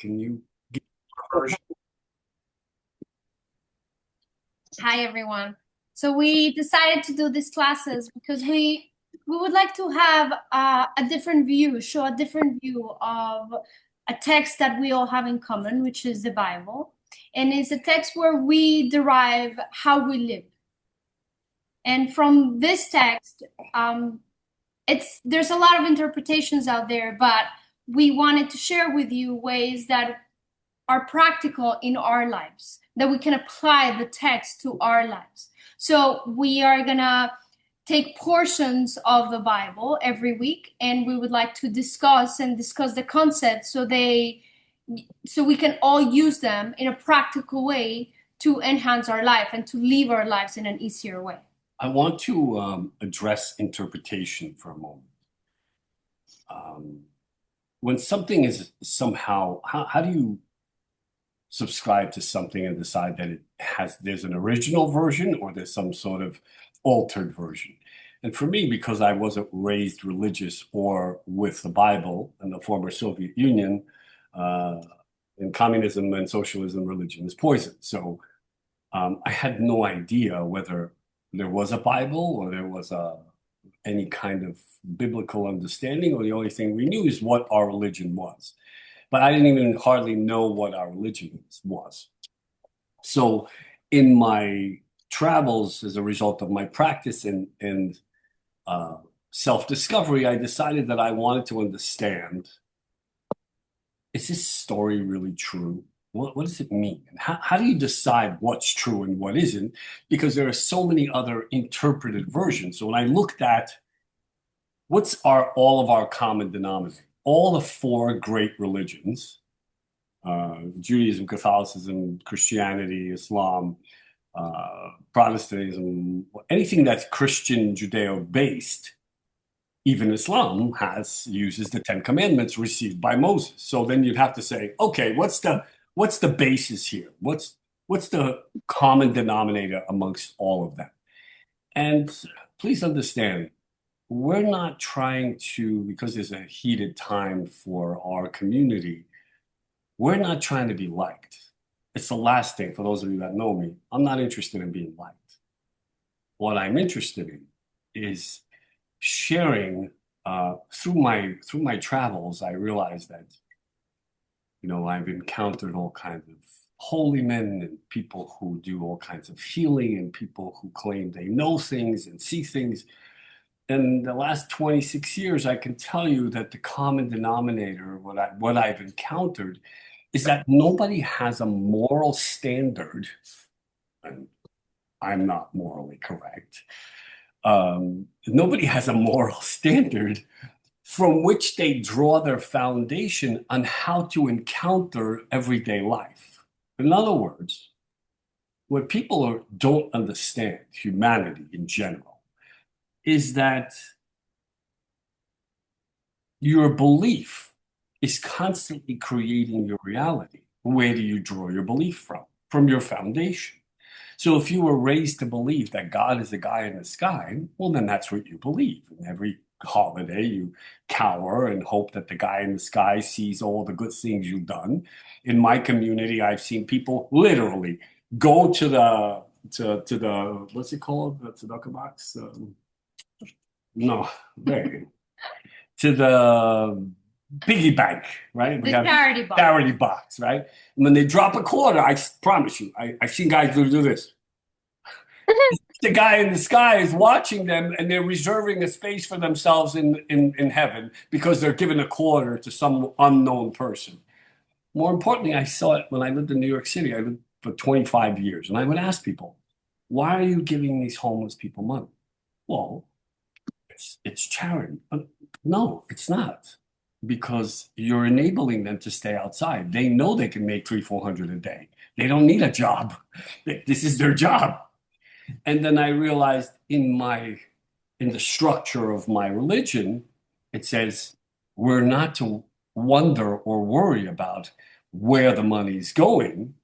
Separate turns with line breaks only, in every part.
Can you give a version?
Hi everyone. So we decided to do these classes because we would like to have a different view, show a different view of a text that we all have in common, which is the Bible, and it's a text where we derive how we live. And from this text, there's a lot of interpretations out there, but we wanted to share with you ways that are practical in our lives, that we can apply the text to our lives. So we are gonna take portions of the Bible every week, and we would like to discuss the concepts so we can all use them in a practical way to enhance our life and to live our lives in an easier way.
I want to address interpretation for a moment. Um, when something is somehow, how do you subscribe to something and decide that there's an original version or there's some sort of altered version? And for me, because I wasn't raised religious or with the Bible and the former Soviet Union, uh, in communism and socialism, religion is poison. So I had no idea whether there was a Bible or there was any kind of biblical understanding, or the only thing we knew is what our religion was. But I didn't even hardly know what our religion was. So in my travels, as a result of my practice and self-discovery, I decided that I wanted to understand, is this story really true? What does it mean? How do you decide what's true and what isn't? Because there are so many other interpreted versions. So when I looked at all of our common denominator, all the four great religions, Judaism, Catholicism, Christianity, Islam, Protestantism, anything that's Christian Judeo-based, even Islam uses the Ten Commandments received by Moses. So then you'd have to say, okay, what's the basis here? What's the common denominator amongst all of them? And please understand, we're not trying to, because there's a heated time for our community, we're not trying to be liked. It's the last thing, for those of you that know me, I'm not interested in being liked. What I'm interested in is sharing through my travels. I realized that, I've encountered all kinds of holy men and people who do all kinds of healing and people who claim they know things and see things. In the last 26 years, I can tell you that the common denominator, what I've encountered, is that nobody has a moral standard, and I'm not morally correct. Nobody has a moral standard from which they draw their foundation on how to encounter everyday life. In other words, what people don't understand, humanity in general, is that your belief is constantly creating your reality. Where do you draw your belief from? From your foundation. So if you were raised to believe that God is a guy in the sky, well, then that's what you believe. And every holiday, you cower and hope that the guy in the sky sees all the good things you've done. In my community, I've seen people literally go to the what's it called? The tzedakah box? No, there to the piggy bank, right? We
The
have
charity box.
charity box, right? And when they drop a quarter, I promise you, I've seen guys do this. The guy in the sky is watching them, and they're reserving a space for themselves in heaven because they're giving a quarter to some unknown person. More importantly, I saw it when I lived in New York City. I lived for 25 years, and I would ask people, why are you giving these homeless people money? Well, it's charity. No, it's not. Because you're enabling them to stay outside. They know they can make 300-400 a day. They don't need a job. This is their job. And then I realized in the structure of my religion, it says we're not to wonder or worry about where the money's going,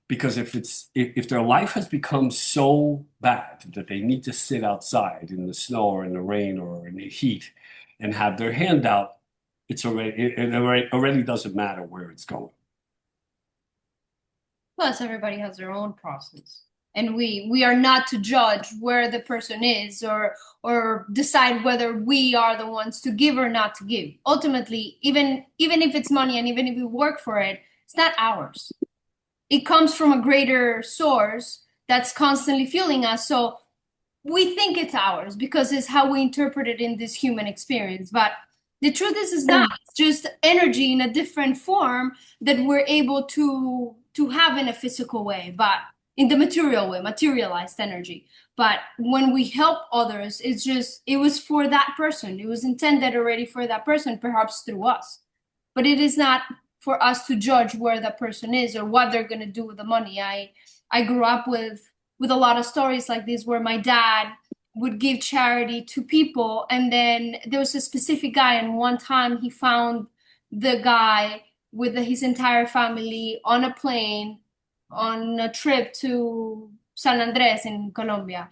because if their life has become so bad that they need to sit outside in the snow or in the rain or in the heat and have their hand out, it already doesn't matter where it's going.
Plus, everybody has their own process, and we are not to judge where the person is or decide whether we are the ones to give or not to give. Ultimately, even if it's money and even if we work for it, it's not ours. It comes from a greater source that's constantly fueling us. So we think it's ours because it's how we interpret it in this human experience. But the truth is, it's not. It's just energy in a different form that we're able to have in a physical way, but in the material way, materialized energy. But when we help others, it's just it was for that person. It was intended already for that person, perhaps through us. But it is not for us to judge where that person is or what they're going to do with the money. I grew up with a lot of stories like this where my dad would give charity to people, and then there was a specific guy, and one time he found the guy with his entire family on a plane on a trip to San Andres in Colombia.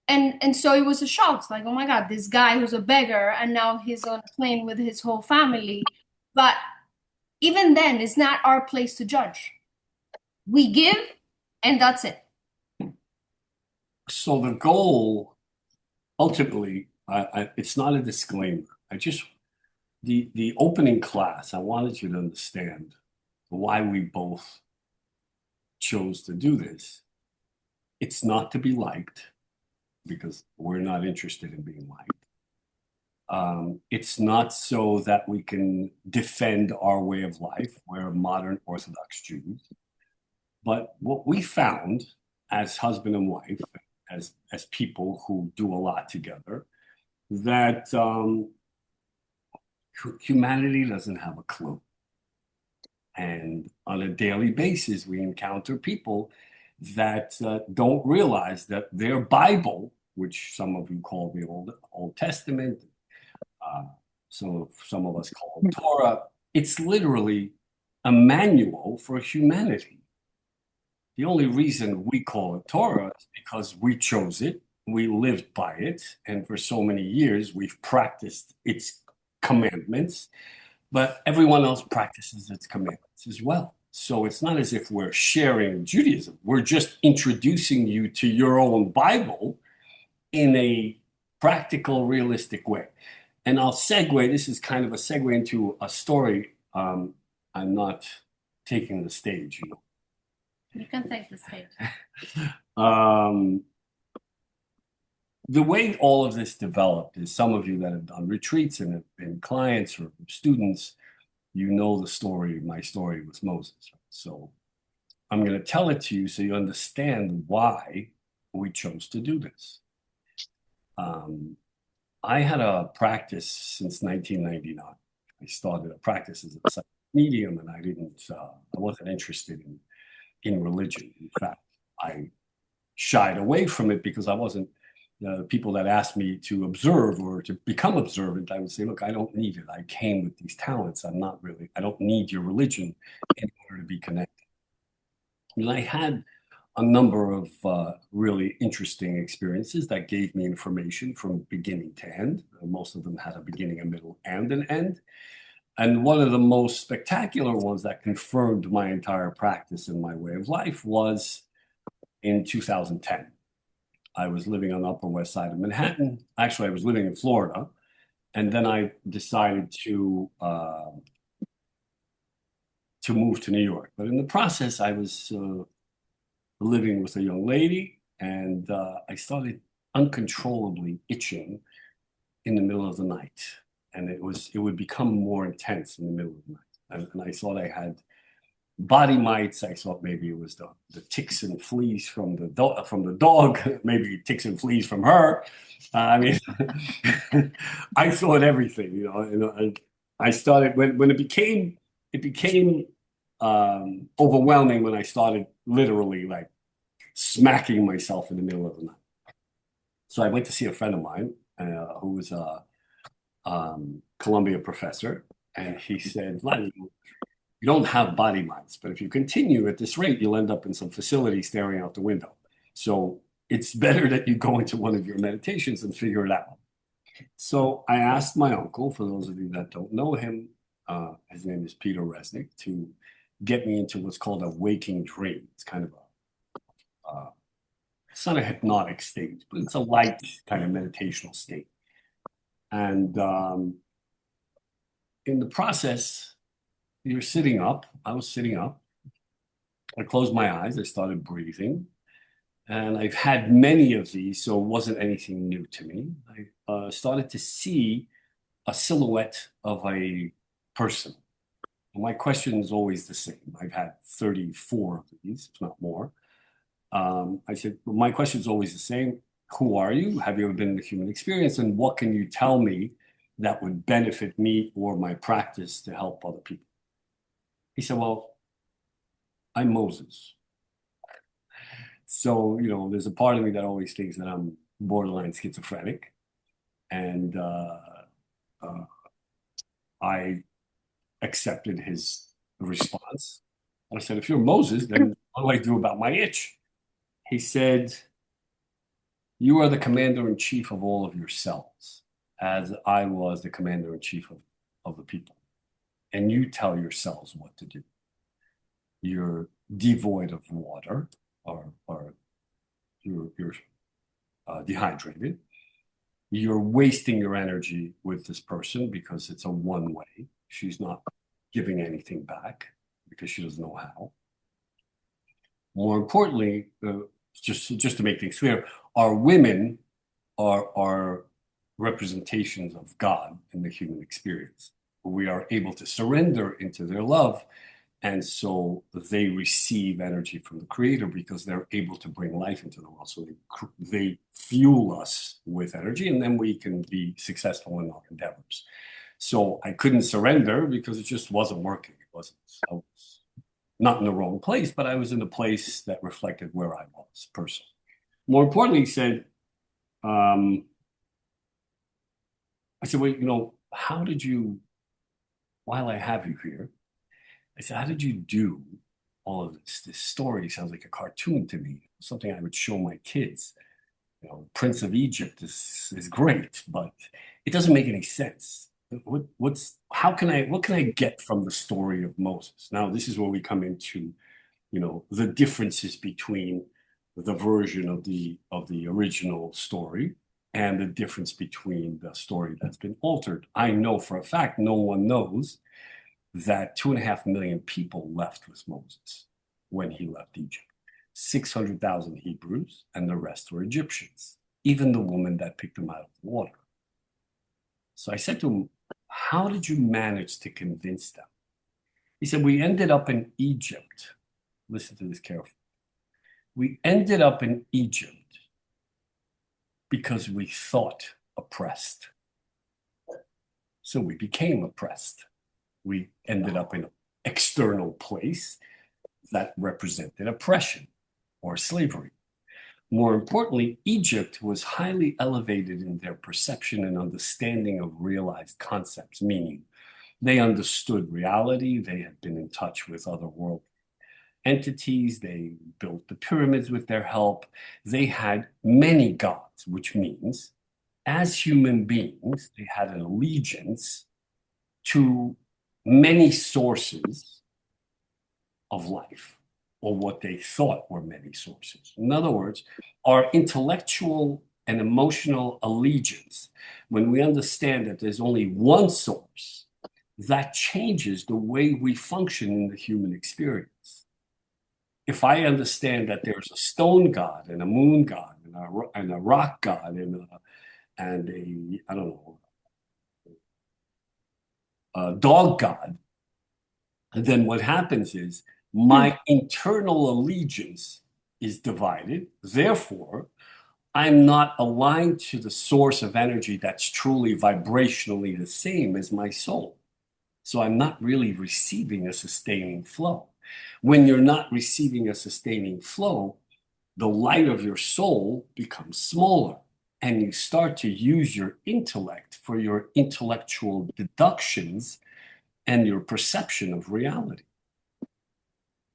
And so it was a shock. It's like, oh my God, this guy who's a beggar and now he's on a plane with his whole family. But even then, it's not our place to judge. We give, and that's it.
So the goal, ultimately, it's not a disclaimer. The opening class, I wanted you to understand why we both chose to do this. It's not to be liked, because we're not interested in being liked. It's not so that we can defend our way of life. We're modern Orthodox Jews. But what we found as husband and wife, as people who do a lot together, that humanity doesn't have a clue. And on a daily basis, we encounter people that don't realize that their Bible, which some of you call the Old Testament, so some of us call Torah, it's literally a manual for humanity. The only reason we call it Torah is because we chose it, we lived by it, and for so many years we've practiced its commandments, but everyone else practices its commandments as well. So it's not as if we're sharing Judaism. We're just introducing you to your own Bible in a practical, realistic way. And I'll segue, this is kind of a segue into a story. I'm not taking the stage, you know.
You can take the stage.
The way all of this developed is some of you that have done retreats and have been clients or students, you know the story. My story was Moses. So I'm going to tell it to you so you understand why we chose to do this. I had a practice since 1999. I started a practice as a psychic medium, and I wasn't interested in religion. In fact, I shied away from it because I wasn't, people that asked me to observe or to become observant, I would say, look, I don't need it. I came with these talents. I don't need your religion in order to be connected. And I had a number of really interesting experiences that gave me information from beginning to end. Most of them had a beginning, a middle, and an end. And one of the most spectacular ones that confirmed my entire practice and my way of life was in 2010. I was living on the Upper West Side of Manhattan. Actually, I was living in Florida. And then I decided to move to New York. But in the process, I was living with a young lady, and I started uncontrollably itching in the middle of the night. And it would become more intense in the middle of the night. And I thought I had body mites. I thought maybe it was the ticks and fleas from the dog, maybe ticks and fleas from her. I mean, I thought everything, you know. And I started when it became overwhelming when I started literally like smacking myself in the middle of the night. So I went to see a friend of mine who was a Columbia professor, and he said, Vlad, you don't have body mites, but if you continue at this rate, you'll end up in some facility staring out the window. So it's better that you go into one of your meditations and figure it out. So I asked my uncle, for those of you that don't know him, his name is Peter Resnick, to get me into what's called a waking dream. It's kind of it's not a hypnotic state, but it's a light kind of meditational state. And in the process, you're sitting up. I was sitting up. I closed my eyes. I started breathing. And I've had many of these, so it wasn't anything new to me. I started to see a silhouette of a person. My question is always the same. I've had 34 of these, if not more. I said, well, my question is always the same. Who are you? Have you ever been in the human experience? And what can you tell me that would benefit me or my practice to help other people? He said, well, I'm Moses. So, there's a part of me that always thinks that I'm borderline schizophrenic. And I accepted his response. And I said, if you're Moses, then what do I do about my itch? He said, you are the commander in chief of all of yourselves, as I was the commander in chief of the people. And you tell yourselves what to do. You're devoid of water, or you're dehydrated. You're wasting your energy with this person because it's a one way. She's not giving anything back because she doesn't know how. More importantly, just to make things clear, our women are representations of God in the human experience. We are able to surrender into their love, and so they receive energy from the Creator because they're able to bring life into the world. So they fuel us with energy, and then we can be successful in our endeavors. So I couldn't surrender because it just wasn't working. I was not in the wrong place, but I was in a place that reflected where I was personally. More importantly, he said, I said, well, how did you, while I have you here, I said, how did you do all of this? This story sounds like a cartoon to me, something I would show my kids. Prince of Egypt is great, but it doesn't make any sense. What can I get from the story of Moses? Now, this is where we come into, the differences between the version of the original story and the difference between the story that's been altered. I know for a fact no one knows that 2.5 million people left with Moses when he left Egypt. 600,000 Hebrews, and the rest were Egyptians, even the woman that picked them out of the water. So I said to him, how did you manage to convince them? He said, we ended up in Egypt. Listen to this carefully. We ended up in Egypt because we thought oppressed. So we became oppressed. We ended up in an external place that represented oppression or slavery. More importantly, Egypt was highly elevated in their perception and understanding of realized concepts, meaning they understood reality, they had been in touch with other world entities, they built the pyramids with their help, they had many gods, which means as human beings, they had an allegiance to many sources of life, or what they thought were many sources. In other words, our intellectual and emotional allegiance, when we understand that there's only one source, that changes the way we function in the human experience. If I understand that there's a stone god and a moon god and a rock god and a I don't know, a dog god, then what happens is my internal allegiance is divided. Therefore, I'm not aligned to the source of energy that's truly vibrationally the same as my soul. So I'm not really receiving a sustaining flow. When you're not receiving a sustaining flow, the light of your soul becomes smaller, and you start to use your intellect for your intellectual deductions and your perception of reality.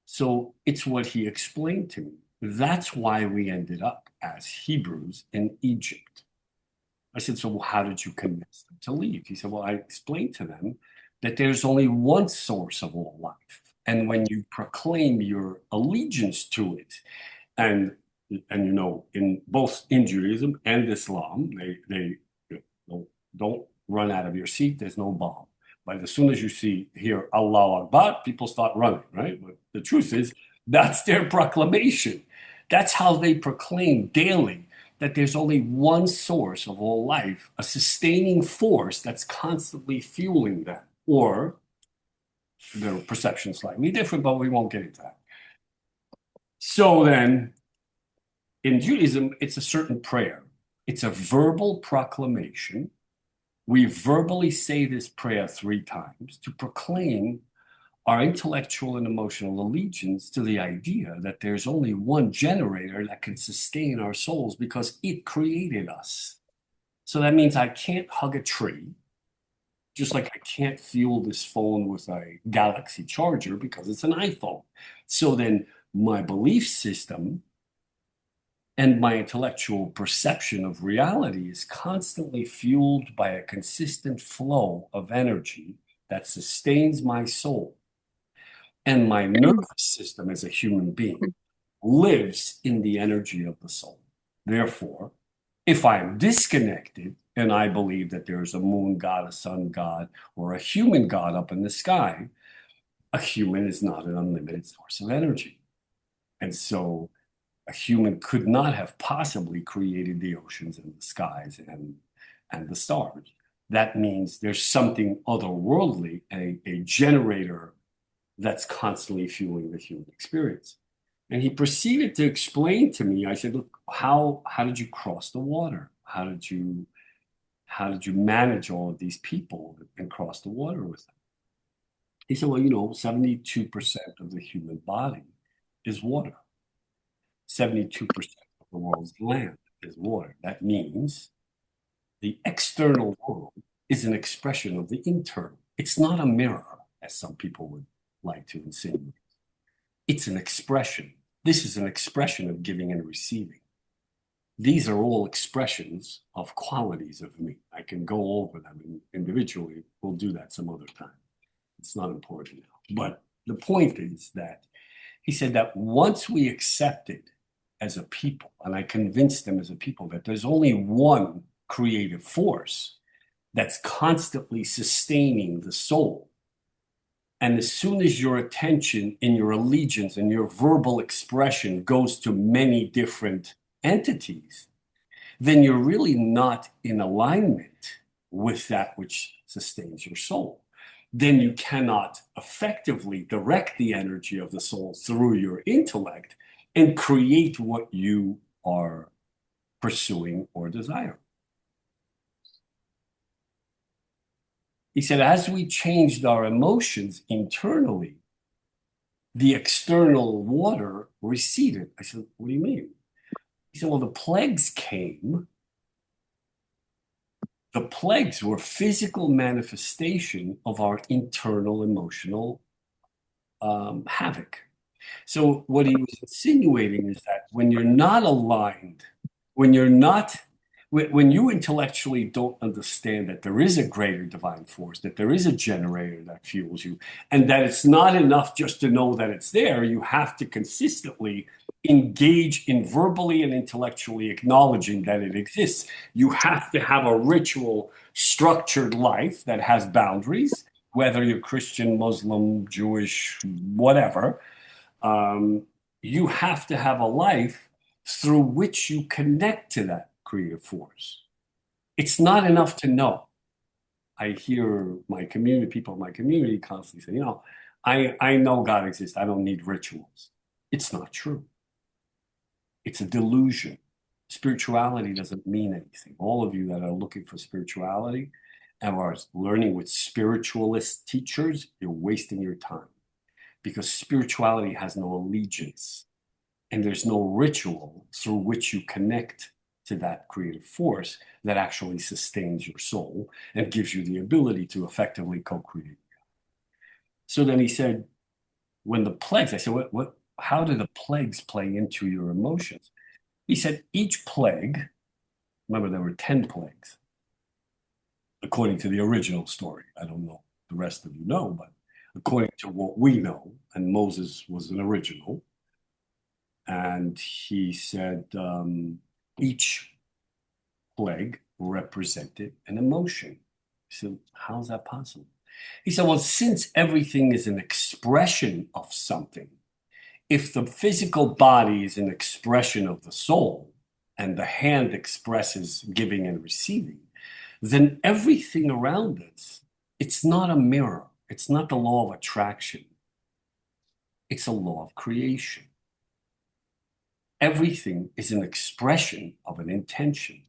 So it's what he explained to me. That's why we ended up as Hebrews in Egypt. I said, so how did you convince them to leave? He said, well, I explained to them that there's only one source of all life. And when you proclaim your allegiance to it, and and in both in Judaism and Islam, they don't run out of your seat. There's no bomb. But as soon as you hear Allah Akbar, people start running, right? But the truth is, that's their proclamation. That's how they proclaim daily that there's only one source of all life, a sustaining force that's constantly fueling them. Or their perception slightly different, but we won't get into that. So then, in Judaism, it's a certain prayer. It's a verbal proclamation. We verbally say this prayer 3 times to proclaim our intellectual and emotional allegiance to the idea that there's only one generator that can sustain our souls because it created us. So that means I can't hug a tree, just like I can't fuel this phone with a Galaxy charger because it's an iPhone. So then my belief system and my intellectual perception of reality is constantly fueled by a consistent flow of energy that sustains my soul. And my nervous system as a human being lives in the energy of the soul. Therefore, if I'm disconnected and I believe that there's a moon god, a sun god, or a human god up in the sky, a human is not an unlimited source of energy. And so a human could not have possibly created the oceans and the skies and the stars. That means there's something otherworldly, a generator that's constantly fueling the human experience. And he proceeded to explain to me, I said, look, how did you cross the water? How did you manage all of these people and cross the water with them? He said, well, 72% of the human body is water. 72% of the world's land is water. That means the external world is an expression of the internal. It's not a mirror, as some people would like to insinuate. It's an expression. This is an expression of giving and receiving. These are all expressions of qualities of me. I can go over them individually. We'll do that some other time. It's not important now. But the point is that he said that once we accepted as a people, and I convinced them as a people that there's only one creative force that's constantly sustaining the soul. And as soon as your attention and your allegiance and your verbal expression goes to many different entities, then you're really not in alignment with that which sustains your soul. Then you cannot effectively direct the energy of the soul through your intellect and create what you are pursuing or desiring. He said, as we changed our emotions internally, the external water receded. I said, what do you mean? He said, well, the plagues came. The plagues were physical manifestation of our internal emotional havoc. So what he was insinuating is that when you're not aligned, when you intellectually don't understand that there is a greater divine force, that there is a generator that fuels you, and that it's not enough just to know that it's there, you have to consistently engage in verbally and intellectually acknowledging that it exists. You have to have a ritual, structured life that has boundaries, whether you're Christian, Muslim, Jewish, whatever. You have to have a life through which you connect to that creative force. It's not enough to know. I hear people in my community constantly say, I know God exists. I don't need rituals. It's not true. It's a delusion. Spirituality doesn't mean anything. All of you that are looking for spirituality and are learning with spiritualist teachers, you're wasting your time, because spirituality has no allegiance and there's no ritual through which you connect to that creative force that actually sustains your soul and gives you the ability to effectively co-create. So then he said, when the plagues, I said, how do the plagues play into your emotions? He said, each plague, remember there were 10 plagues, according to the original story. I don't know the rest of you know, but according to what we know, and Moses was an original, and he said each plague represented an emotion. He said, how's that possible? He said, well, since everything is an expression of something, if the physical body is an expression of the soul, and the hand expresses giving and receiving, then everything around us, it's not a mirror. It's not the law of attraction. It's a law of creation. Everything is an expression of an intention.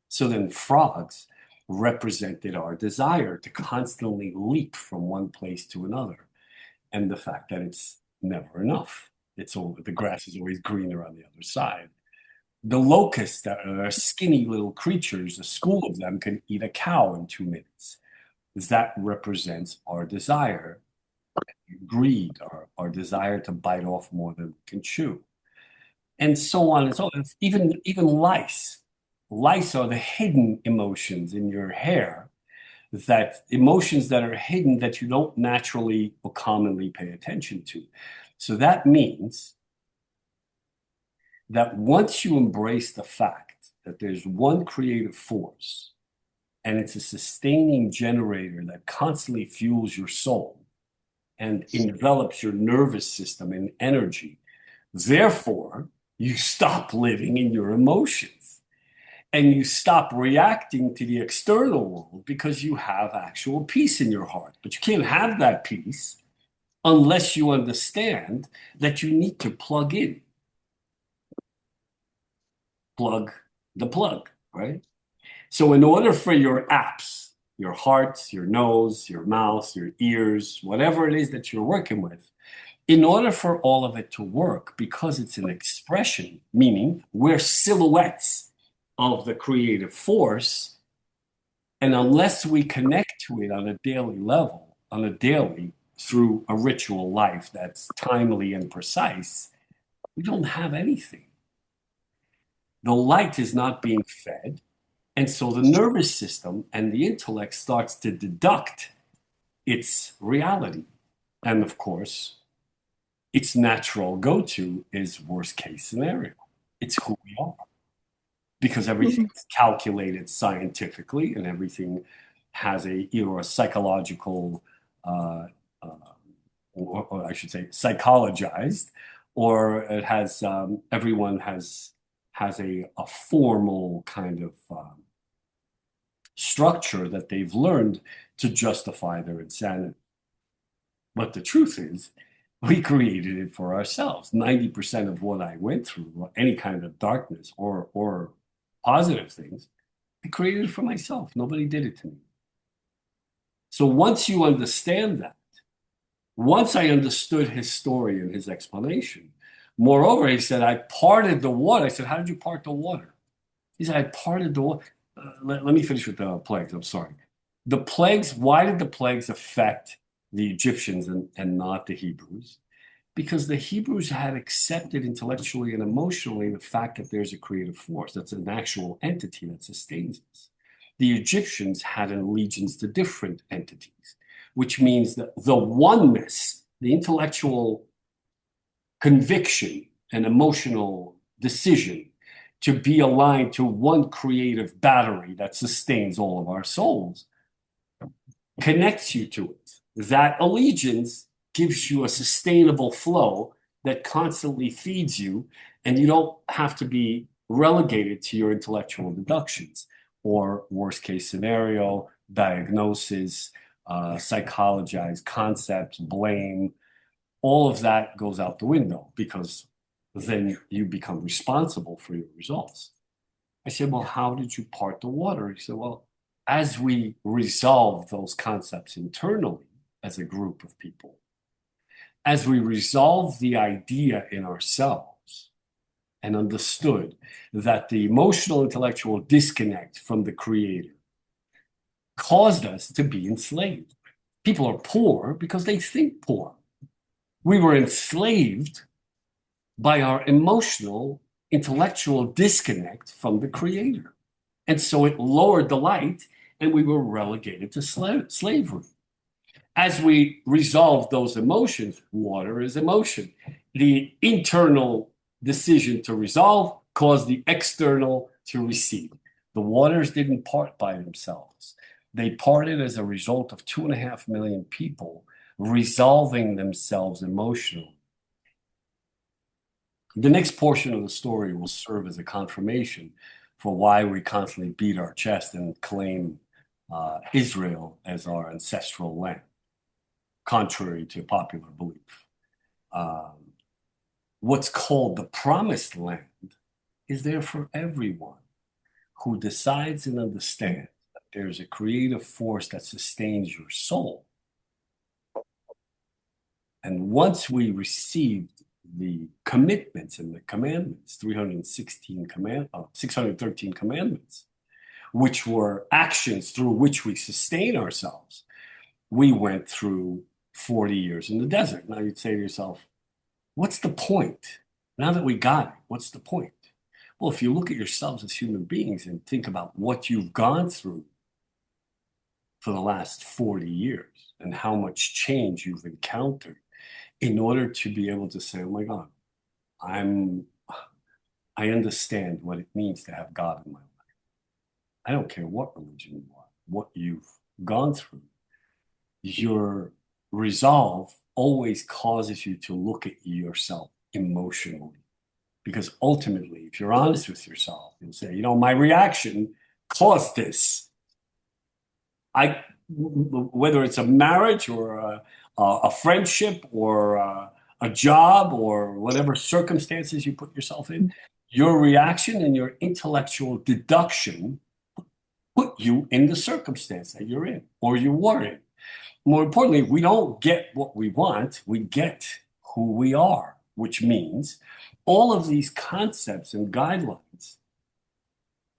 So then frogs represented our desire to constantly leap from one place to another, and the fact that it's never enough. The grass is always greener on the other side. The locusts that are skinny little creatures, a school of them can eat a cow in 2 minutes. That represents our desire, greed, our desire to bite off more than we can chew, and so on and so on. Even lice. Lice are the hidden emotions in your hair, that emotions that are hidden that you don't naturally or commonly pay attention to. So that means that once you embrace the fact that there's one creative force and it's a sustaining generator that constantly fuels your soul and envelops your nervous system in energy, therefore, you stop living in your emotions and you stop reacting to the external world because you have actual peace in your heart. But you can't have that peace unless you understand that you need to plug in. Plug the plug, right? So in order for your apps, your heart, your nose, your mouth, your ears, whatever it is that you're working with, in order for all of it to work, because it's an expression, meaning we're silhouettes of the creative force, and unless we connect to it on a daily level, through a ritual life that's timely and precise, we don't have anything. The light is not being fed, and so the nervous system and the intellect starts to deduct its reality. And of course, its natural go-to is worst case scenario. It's who we are, because everything is calculated scientifically and everything has either a psychological, uh, or I should say psychologized, or it has, everyone has a formal kind of structure that they've learned to justify their insanity. But the truth is, we created it for ourselves. 90% of what I went through, any kind of darkness or positive things, I created it for myself. Nobody did it to me. So once you understand that, once I understood his story and his explanation, moreover, he said, I parted the water. I said, how did you part the water? He said, I parted the water. Let me finish with the plagues. I'm sorry. The plagues, why did the plagues affect the Egyptians and not the Hebrews? Because the Hebrews had accepted intellectually and emotionally the fact that there's a creative force, that's an actual entity that sustains us. The Egyptians had an allegiance to different entities, which means that the oneness, the intellectual conviction and emotional decision to be aligned to one creative battery that sustains all of our souls, connects you to it. That allegiance gives you a sustainable flow that constantly feeds you, and you don't have to be relegated to your intellectual deductions or worst case scenario, diagnosis, psychologized concepts, blame. All of that goes out the window because then you become responsible for your results. I said, well, how did you part the water? He said, well, as we resolve those concepts internally as a group of people, as we resolve the idea in ourselves and understood that the emotional intellectual disconnect from the creator caused us to be enslaved. People are poor because they think poor. We were enslaved by our emotional intellectual disconnect from the creator. And so it lowered the light and we were relegated to slavery. as we resolve those emotions, water is emotion. The internal decision to resolve caused the external to receive. The waters didn't part by themselves. They parted as a result of 2.5 million people resolving themselves emotionally. The next portion of the story will serve as a confirmation for why we constantly beat our chest and claim Israel as our ancestral land, contrary to popular belief. What's called the promised land is there for everyone who decides and understands that there's a creative force that sustains your soul. And once we received the commitments and the commandments, 613 commandments, which were actions through which we sustain ourselves, we went through 40 years in the desert. Now you'd say to yourself, what's the point? Now that we got it, what's the point? Well, if you look at yourselves as human beings and think about what you've gone through for the last 40 years and how much change you've encountered in order to be able to say, oh my God, I understand what it means to have God in my life. I don't care what religion you are, what you've gone through. Your resolve always causes you to look at yourself emotionally. Because ultimately, if you're honest with yourself and say, you know, my reaction caused this. Whether it's a marriage or a friendship or a job or whatever circumstances you put yourself in, your reaction and your intellectual deduction put you in the circumstance that you're in or you were in. More importantly, we don't get what we want, we get who we are, which means all of these concepts and guidelines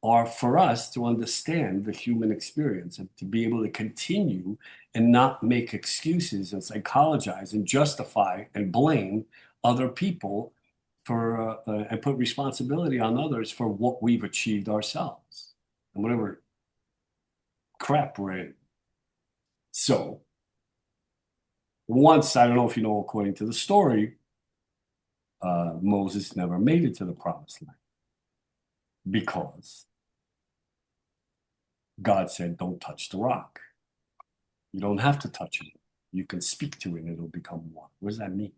are for us to understand the human experience and to be able to continue and not make excuses and psychologize and justify and blame other people for and put responsibility on others for what we've achieved ourselves and whatever crap we're in. So once, I don't know if you know, according to the story, Moses never made it to the promised land because God said, don't touch the rock. You don't have to touch it. You can speak to it and it'll become one. What does that mean?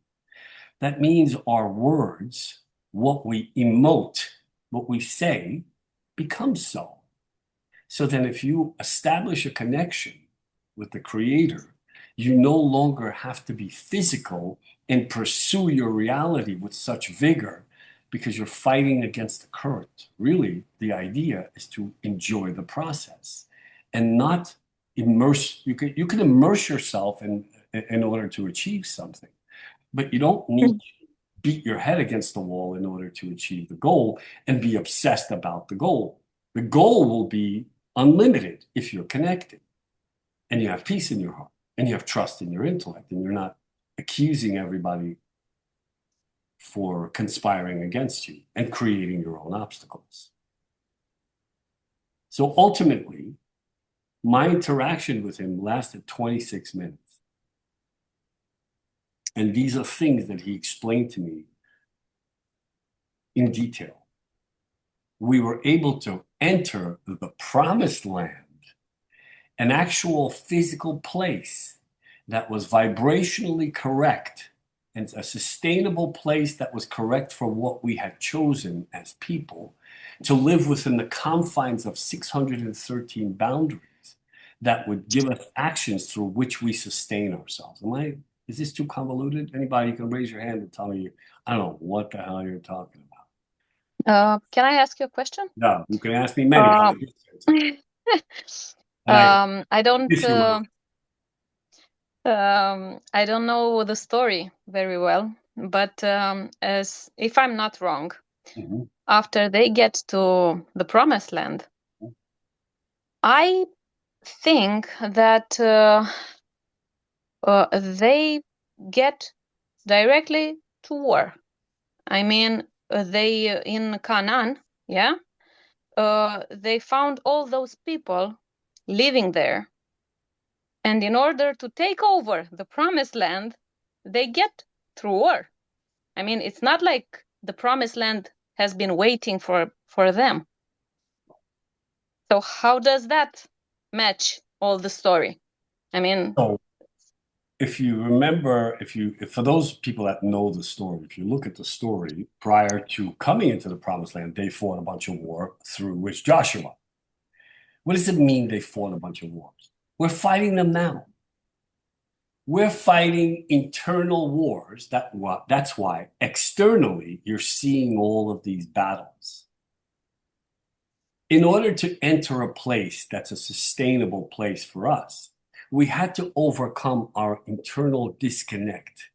That means our words, what we emote, what we say, becomes so. So then if you establish a connection with the Creator, you no longer have to be physical and pursue your reality with such vigor because you're fighting against the current. Really, the idea is to enjoy the process and not immerse. You can immerse yourself in order to achieve something, but you don't need to beat your head against the wall in order to achieve the goal and be obsessed about the goal. The goal will be unlimited if you're connected and you have peace in your heart and you have trust in your intellect and you're not accusing everybody for conspiring against you and creating your own obstacles. So ultimately, my interaction with him lasted 26 minutes. And these are things that he explained to me in detail. We were able to enter the promised land, an actual physical place that was vibrationally correct and a sustainable place that was correct for what we had chosen as people to live within the confines of 613 boundaries that would give us actions through which we sustain ourselves. Is this too convoluted? Anybody can raise your hand and tell me, I don't know what the hell you're talking about.
Can I ask you a question?
No, you can ask me many.
I don't know the story very well, but as if I'm not wrong, after they get to the promised land, I think that they get directly to war. I mean, they in Canaan, yeah, they found all those people living there, And in order to take over the promised land, they get through war. I mean, it's not like the promised land has been waiting for them. So how does that match all the story? I mean,
so if you remember, if for those people that know the story, if you look at the story prior to coming into the promised land, they fought a bunch of war through which Joshua. What does it mean they fought a bunch of wars? We're fighting them now. We're fighting internal wars. That's why externally you're seeing all of these battles. In order to enter a place that's a sustainable place for us, we had to overcome our internal disconnect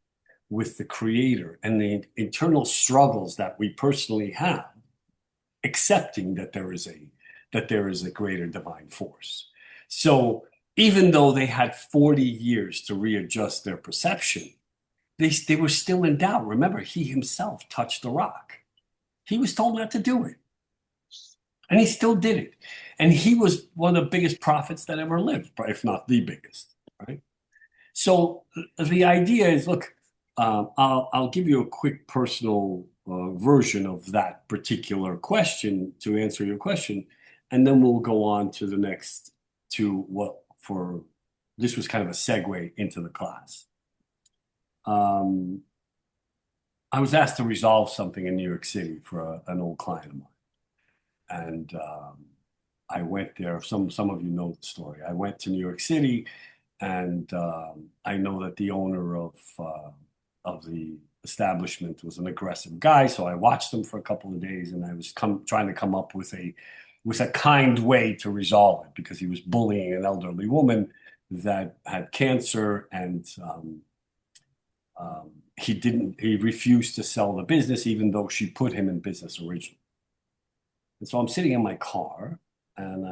with the Creator and the internal struggles that we personally have, accepting that there is a greater divine force. So even though they had 40 years to readjust their perception, they were still in doubt. Remember, he himself touched the rock. He was told not to do it. And he still did it. And he was one of the biggest prophets that ever lived, if not the biggest, right? So the idea is, look, I'll give you a quick personal version of that particular question to answer your question, and then we'll go on to the next, this was kind of a segue into the class. I was asked to resolve something in New York City for an old client of mine. And I went there. Some of you know the story. I went to New York City, and I know that the owner of the establishment was an aggressive guy. So I watched him for a couple of days, and I was trying to come up with a kind way to resolve it, because he was bullying an elderly woman that had cancer, and he refused to sell the business, even though she put him in business originally. And so I'm sitting in my car, and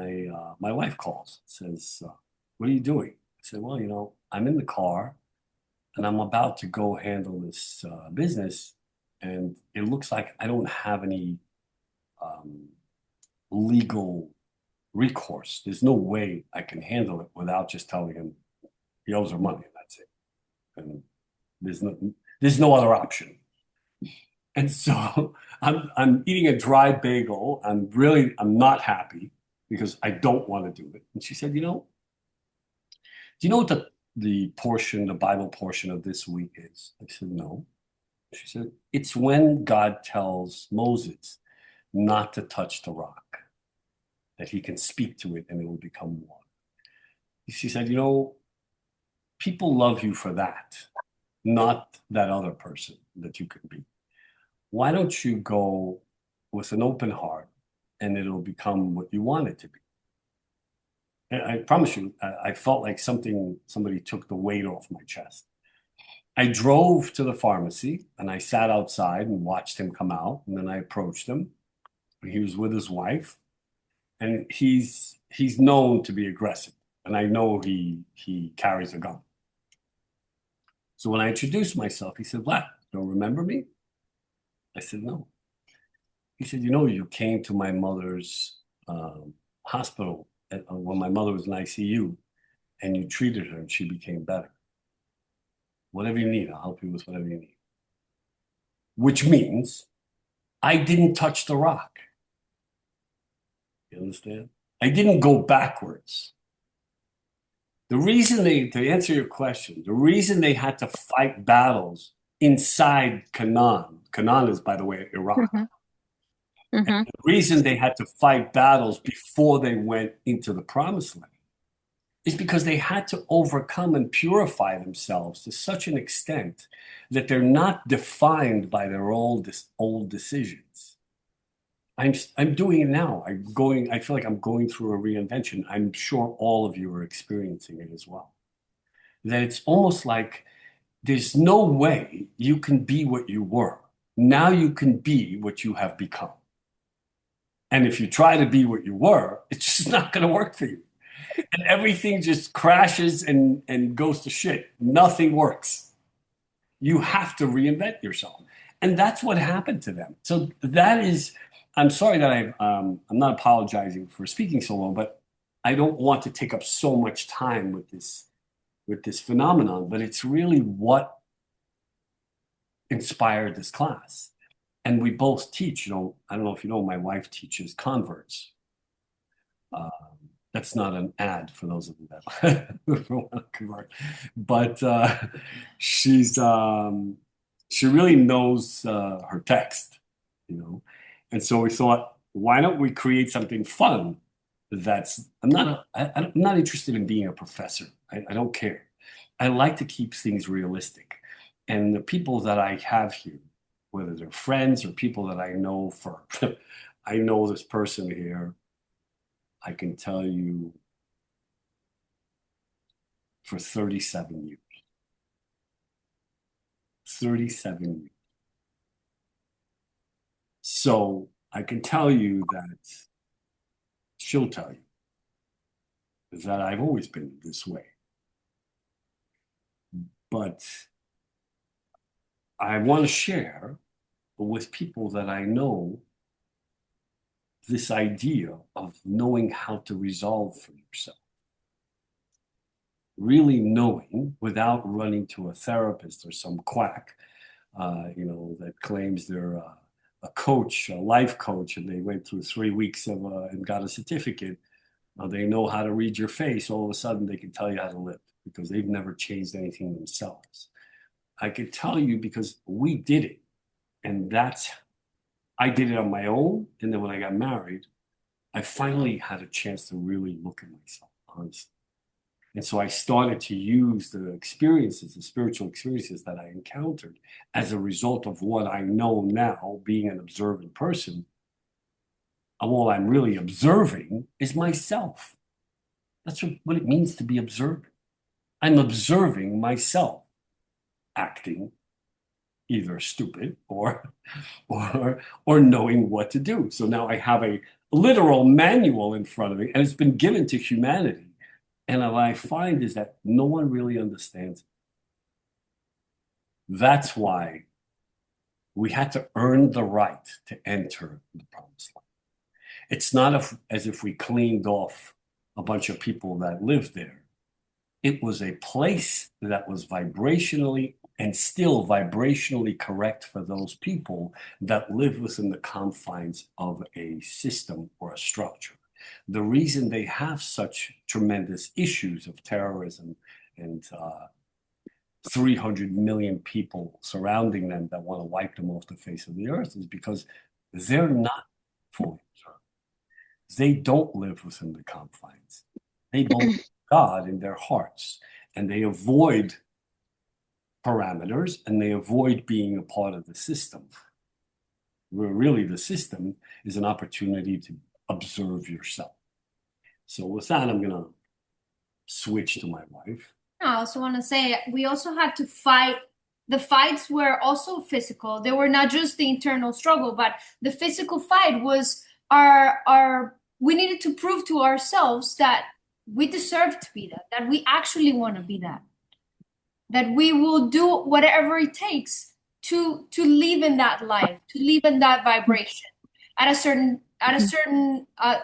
my wife calls, says, "What are you doing?" I said, "Well, I'm in the car, and I'm about to go handle this business, and it looks like I don't have any legal recourse. There's no way I can handle it without just telling him he owes her money, and that's it. And there's no other option." And so I'm eating a dry bagel. I'm not happy because I don't want to do it. And she said, "Do you know what the Bible portion of this week is?" I said, "No." She said, "It's when God tells Moses not to touch the rock, that he can speak to it and it will become water." She said, "People love you for that, not that other person that you can be. Why don't you go with an open heart, and it'll become what you want it to be?" And I promise you, I felt like somebody took the weight off my chest. I drove to the pharmacy, and I sat outside and watched him come out, and then I approached him. He was with his wife, and he's known to be aggressive, and I know he carries a gun. So when I introduced myself, he said, "Vlad, don't remember me?" I said, "No." He said, "You came to my mother's hospital when my mother was in ICU, and you treated her, and she became better. Whatever you need, I'll help you with whatever you need." Which means I didn't touch the rock. You understand? I didn't go backwards. To answer your question, the reason they had to fight battles inside Canaan is, by the way, Iraq.
Mm-hmm. Mm-hmm.
The reason they had to fight battles before they went into the promised land is because they had to overcome and purify themselves to such an extent that they're not defined by their old decisions. I'm doing it now. I feel like I'm going through a reinvention. I'm sure all of you are experiencing it as well. That it's almost like there's no way you can be what you were. Now you can be what you have become. And if you try to be what you were, it's just not going to work for you. And everything just crashes and goes to shit. Nothing works. You have to reinvent yourself. And that's what happened to them. So I'm sorry that I'm not apologizing for speaking so long, but I don't want to take up so much time with this with this phenomenon, but it's really what inspired this class. And we both teach, I don't know if you know, my wife teaches converts. That's not an ad for those of you that want to convert, but she really knows her text, and so we thought, why don't we create something fun? I'm not interested in being a professor. I don't care. I like to keep things realistic, and the people that I have here, whether they're friends or people that I know I know this person here. I can tell you for 37 years. 37 years. So I can tell you that she'll tell you that I've always been this way. But I want to share with people that I know this idea of knowing how to resolve for yourself. Really knowing without running to a therapist or some quack, that claims they're a coach, a life coach, and they went through 3 weeks of and got a certificate. They know how to read your face. All of a sudden, they can tell you how to live because they've never changed anything themselves. I can tell you because we did it, and I did it on my own. And then when I got married, I finally had a chance to really look at myself, honestly. And so I started to use the spiritual experiences that I encountered as a result of what I know now, being an observant person. All I'm really observing is myself. That's what it means to be observant. I'm observing myself acting either stupid or knowing what to do. So now I have a literal manual in front of me, and it's been given to humanity. And what I find is that no one really understands it. That's why we had to earn the right to enter the promised land. It's not as if we cleaned off a bunch of people that lived there. It was a place that was vibrationally and still vibrationally correct for those people that live within the confines of a system or a structure. The reason they have such tremendous issues of terrorism and 300 million people surrounding them that want to wipe them off the face of the earth is because they're not fully observed. They don't live within the confines. They believe God in their hearts, and they avoid parameters, and they avoid being a part of the system. Where really the system is an opportunity to observe yourself. So with that, I'm going to switch to my wife.
I also want to say we also had to fight. The fights were also physical. They were not just the internal struggle, but the physical fight was we needed to prove to ourselves that we deserve to be that we actually want to be that we will do whatever it takes to live in that life, to live in that vibration at a certain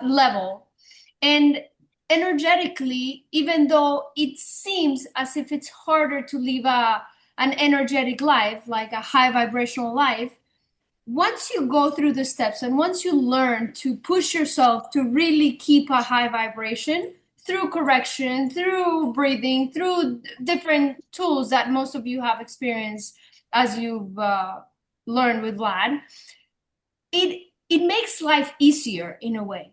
level. And energetically, even though it seems as if it's harder to live an energetic life, like a high vibrational life, once you go through the steps and once you learn to push yourself to really keep a high vibration through correction, through breathing, through different tools that most of you have experienced as you've learned with Vlad, it makes life easier in a way.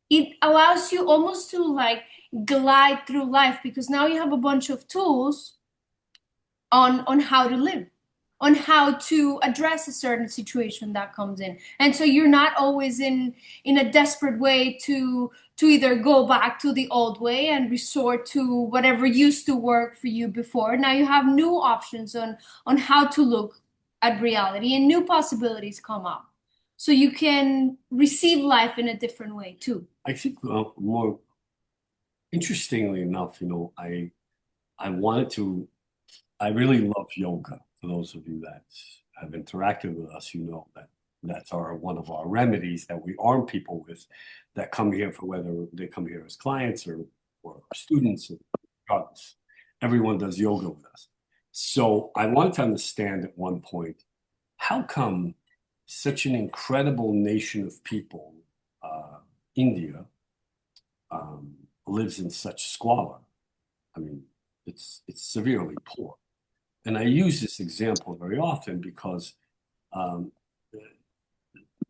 It allows you almost to like glide through life because now you have a bunch of tools on how to live, on how to address a certain situation that comes in. And so you're not always in a desperate way to either go back to the old way and resort to whatever used to work for you before. Now you have new options on how to look at reality, and new possibilities come up. So you can receive life in a different way too.
I think more interestingly enough, I really love yoga. For those of you that have interacted with us, that's one of our remedies that we arm people with that come here for whether they come here as clients or students or regardless. everyone does yoga with us. So I wanted to understand at one point, how come such an incredible nation of people, India, lives in such squalor? I mean, it's severely poor. And I use this example very often because um,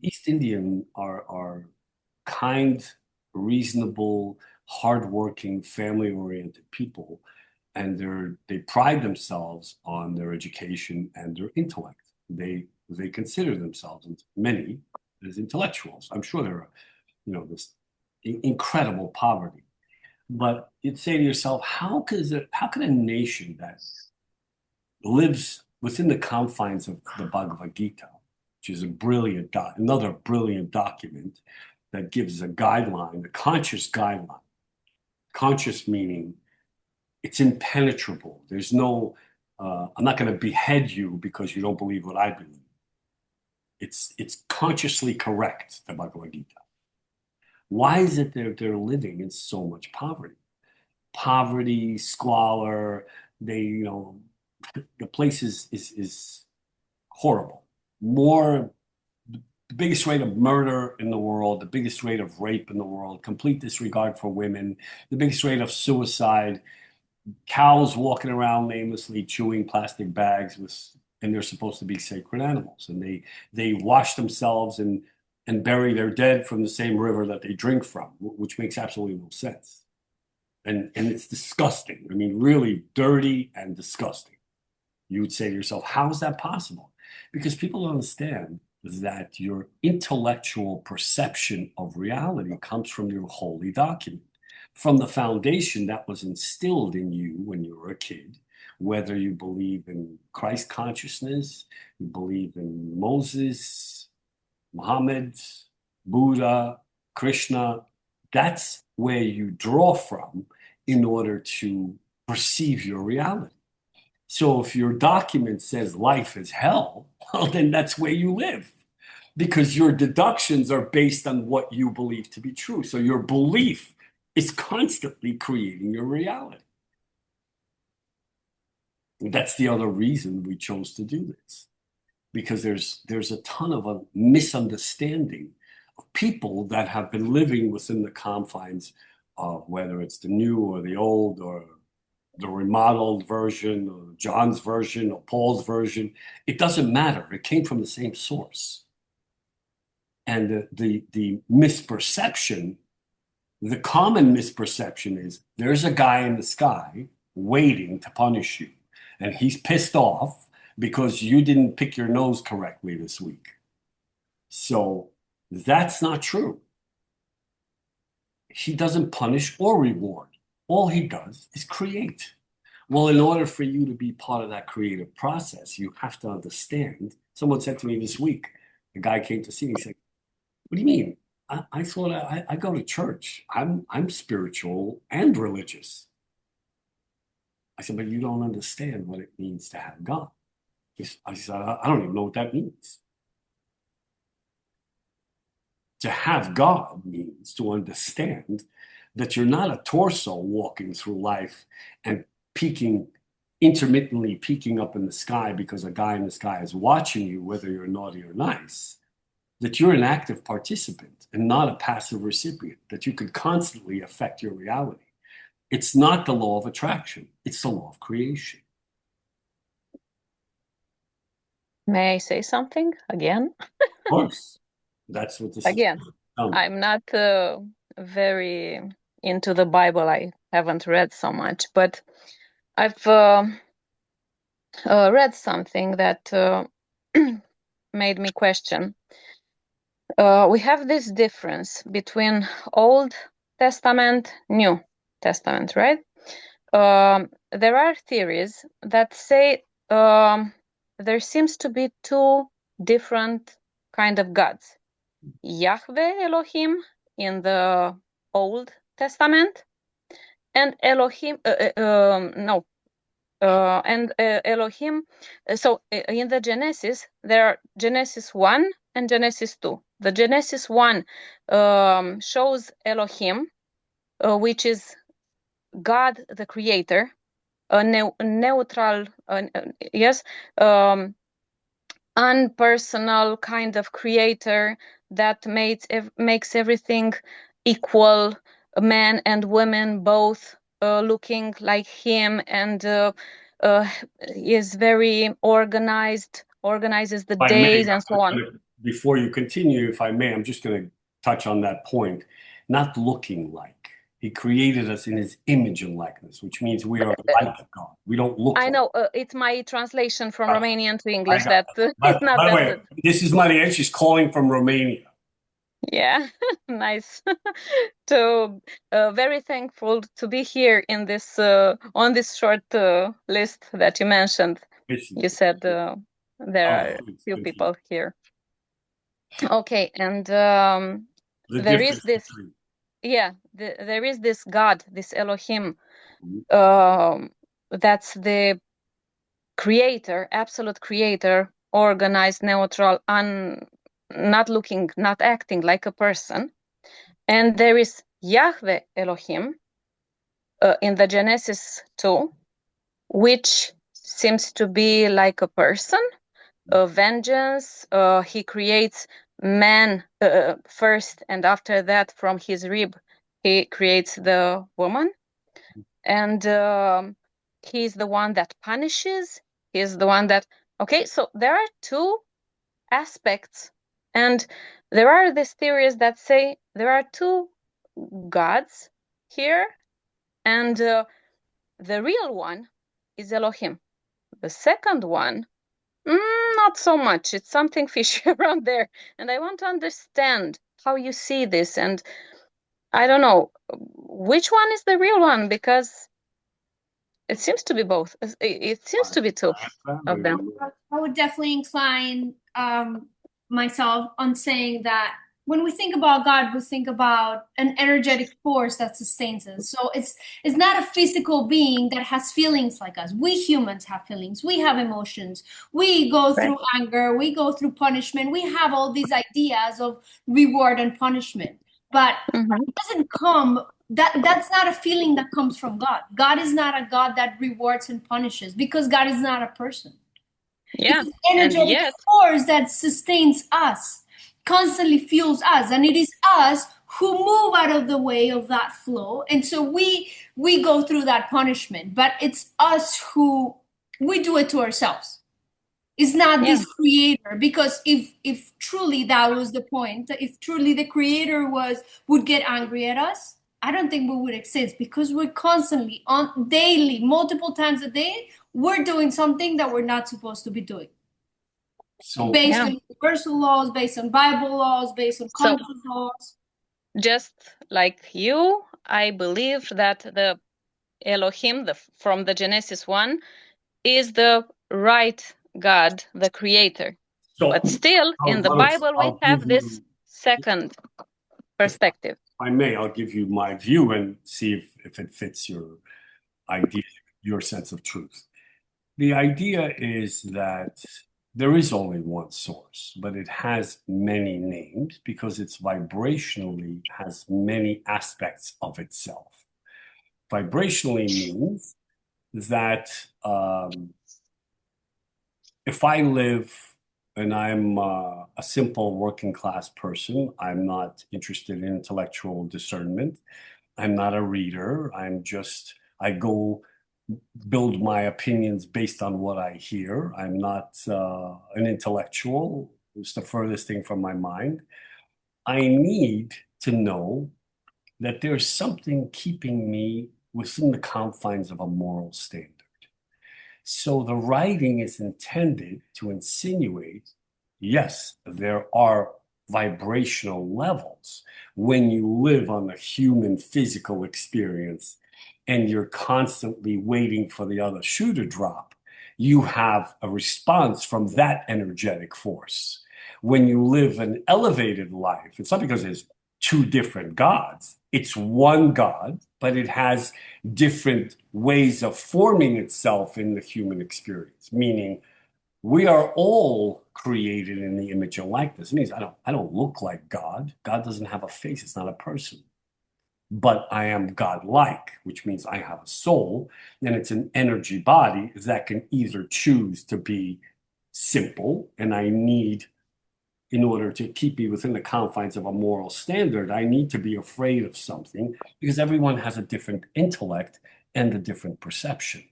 East Indian are kind, reasonable, hardworking, family-oriented people, and they pride themselves on their education and their intellect. They consider themselves, and many, as intellectuals. I'm sure there are, this incredible poverty. But you'd say to yourself, how could a nation that lives within the confines of the Bhagavad Gita, which is another brilliant document that gives a guideline, a conscious guideline. Conscious meaning it's impenetrable. There's no, I'm not going to behead you because you don't believe what I believe. It's consciously correct, the Bhagavad Gita. Why is it they're living in so much poverty? Poverty, squalor, the place is horrible. The biggest rate of murder in the world, the biggest rate of rape in the world, complete disregard for women, the biggest rate of suicide, cows walking around aimlessly chewing plastic bags and they're supposed to be sacred animals. And they wash themselves and bury their dead from the same river that they drink from, which makes absolutely no sense. And it's disgusting. I mean, really dirty and disgusting. You would say to yourself, how is that possible? Because people don't understand that your intellectual perception of reality comes from your holy document, from the foundation that was instilled in you when you were a kid, whether you believe in Christ consciousness, you believe in Moses, Muhammad, Buddha, Krishna. That's where you draw from in order to perceive your reality. So if your document says life is hell, well, then that's where you live because your deductions are based on what you believe to be true. So your belief is constantly creating your reality. That's the other reason we chose to do this, because there's a ton of a misunderstanding of people that have been living within the confines of whether it's the new or the old or the remodeled version or John's version or Paul's version. It doesn't matter. It came from the same source. And the misperception, the common misperception is there's a guy in the sky waiting to punish you. And he's pissed off because you didn't pick your nose correctly this week. So that's not true. He doesn't punish or reward. All he does is create. Well, in order for you to be part of that creative process, you have to understand. Someone said to me this week, a guy came to see me, he said, what do you mean? I thought I go to church. I'm spiritual and religious. I said, but you don't understand what it means to have God. I said, I don't even know what that means. To have God means to understand that you're not a torso walking through life and intermittently peeking up in the sky because a guy in the sky is watching you, whether you're naughty or nice, that you're an active participant and not a passive recipient, that you could constantly affect your reality. It's not the law of attraction. It's the law of creation.
May I say something again?
Of course. That's what this
again,
is.
I'm not very into the Bible. I haven't read so much, but I've read something that made me question. We have this difference between Old Testament, New Testament, right? There are theories that say there seems to be two different kind of gods. Yahweh Elohim in the Old Testament and Elohim, Elohim. So in the Genesis, there are Genesis 1 and Genesis 2. The Genesis 1 shows Elohim, which is God the Creator, a neutral, yes, unpersonal kind of creator that makes everything equal, men and women both looking like him, and is very organizes the
If I may,
days and so on.
before you continue, if I may, I'm just going to touch on that point. Not looking like. He created us in his image and likeness, which means we are like God. We don't look
I
like.
know, it's my translation from Romanian to
I
English
got
that
By
is not
the
that
way,
good.
this is Maria. She's calling from Romania.
Yeah, nice. So very thankful to be here in this on this short list that you mentioned. You said there are few people here. Okay, and
The
there is
difference
this,
between.
yeah, there is this God, this Elohim, that's the creator, absolute creator, organized, neutral, not looking, not acting like a person. And there is Yahweh Elohim in the Genesis 2, which seems to be like a person, a vengeance. He creates man first, and after that, from his rib, he creates the woman. And he's the one that punishes. He's the one that, okay, so there are two aspects. And there are these theories that say there are two gods here, and the real one is Elohim. The second one, not so much. It's something fishy around there. And I want to understand how you see this. And I don't know which one is the real one, because it seems to be both. It seems to be two of them.
I would definitely incline myself on saying that when we think about God, we think about an energetic force that sustains us. So it's not a physical being that has feelings like us. We humans have feelings. We have emotions. We go through anger. We go through punishment. We have all these ideas of reward and punishment. But it doesn't come, that's not a feeling that comes from God. God is not a God that rewards and punishes, because God is not a person.
Yeah.
It's an energetic force that sustains us, constantly fuels us, and it is us who move out of the way of that flow. And so we go through that punishment, but it's us who we do it to ourselves. It's not this creator, because if truly that was the point, if truly the creator would get angry at us, I don't think we would exist, because we're constantly on daily, multiple times a day, we're doing something that we're not supposed to be doing. So based on universal laws, based on Bible laws, based on conscious laws.
Just like you, I believe that the Elohim, from the Genesis 1, is the right God, the creator. So, but still, in the Bible, we have this second perspective.
If I may, I'll give you my view and see if it fits your idea, your sense of truth. The idea is that there is only one source, but it has many names because it's vibrationally has many aspects of itself. Vibrationally means that if I live and I'm a simple working class person, I'm not interested in intellectual discernment. I'm not a reader. I go build my opinions based on what I hear. I'm not an intellectual. It's the furthest thing from my mind. I need to know that there's something keeping me within the confines of a moral standard. So the writing is intended to insinuate, yes, there are vibrational levels when you live on the human physical experience and you're constantly waiting for the other shoe to drop. You have a response from that energetic force. When you live an elevated life, it's not because there's two different gods. It's one God, but it has different ways of forming itself in the human experience, meaning we are all created in the image and likeness. It means I don't look like God. God doesn't have a face. It's not a person. but I am God-like, which means I have a soul, and it's an energy body that can either choose to be simple, and I need, in order to keep me within the confines of a moral standard, I need to be afraid of something because everyone has a different intellect and a different perception.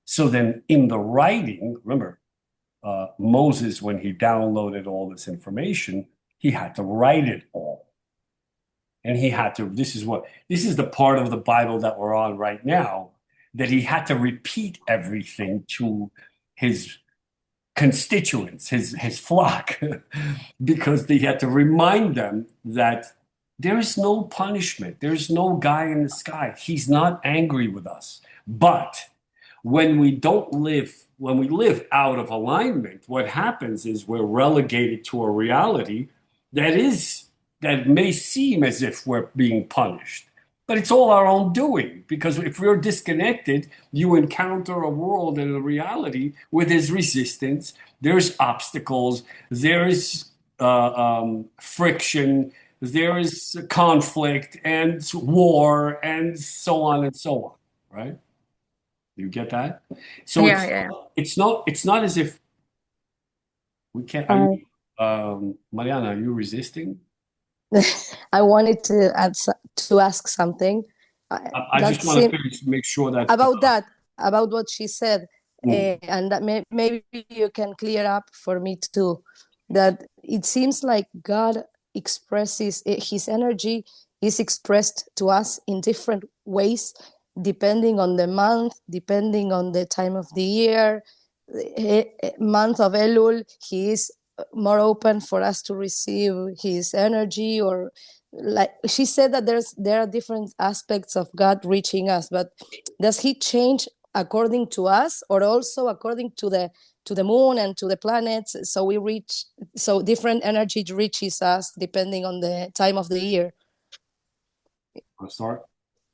So then in the writing, remember, Moses, when he downloaded all this information, he had to write it all. And he had to, this is the part of the Bible that we're on right now, that he had to repeat everything to his constituents, his flock, because they had to remind them that there is no punishment. There's no guy in the sky. He's not angry with us. But when we live out of alignment, what happens is we're relegated to a reality that may seem as if we're being punished. But it's all our own doing, because if we're disconnected, you encounter a world and a reality where there's resistance, there's obstacles, there's friction, there is conflict and war and so on and so on, right? You get that? So
Yeah.
it's not as if we can't. Mariana, are you resisting?
I wanted to to ask something.
I just want to finish, make sure that
about what she said, and that maybe you can clear up for me too. That it seems like God expresses his energy is expressed to us in different ways, depending on the month, depending on the time of the year. Month of Elul, he is more open for us to receive his energy, or like she said that there are different aspects of God reaching us, but does he change according to us or also according to the moon and to the planets, so different energy reaches us depending on the time of the year?
I'll start.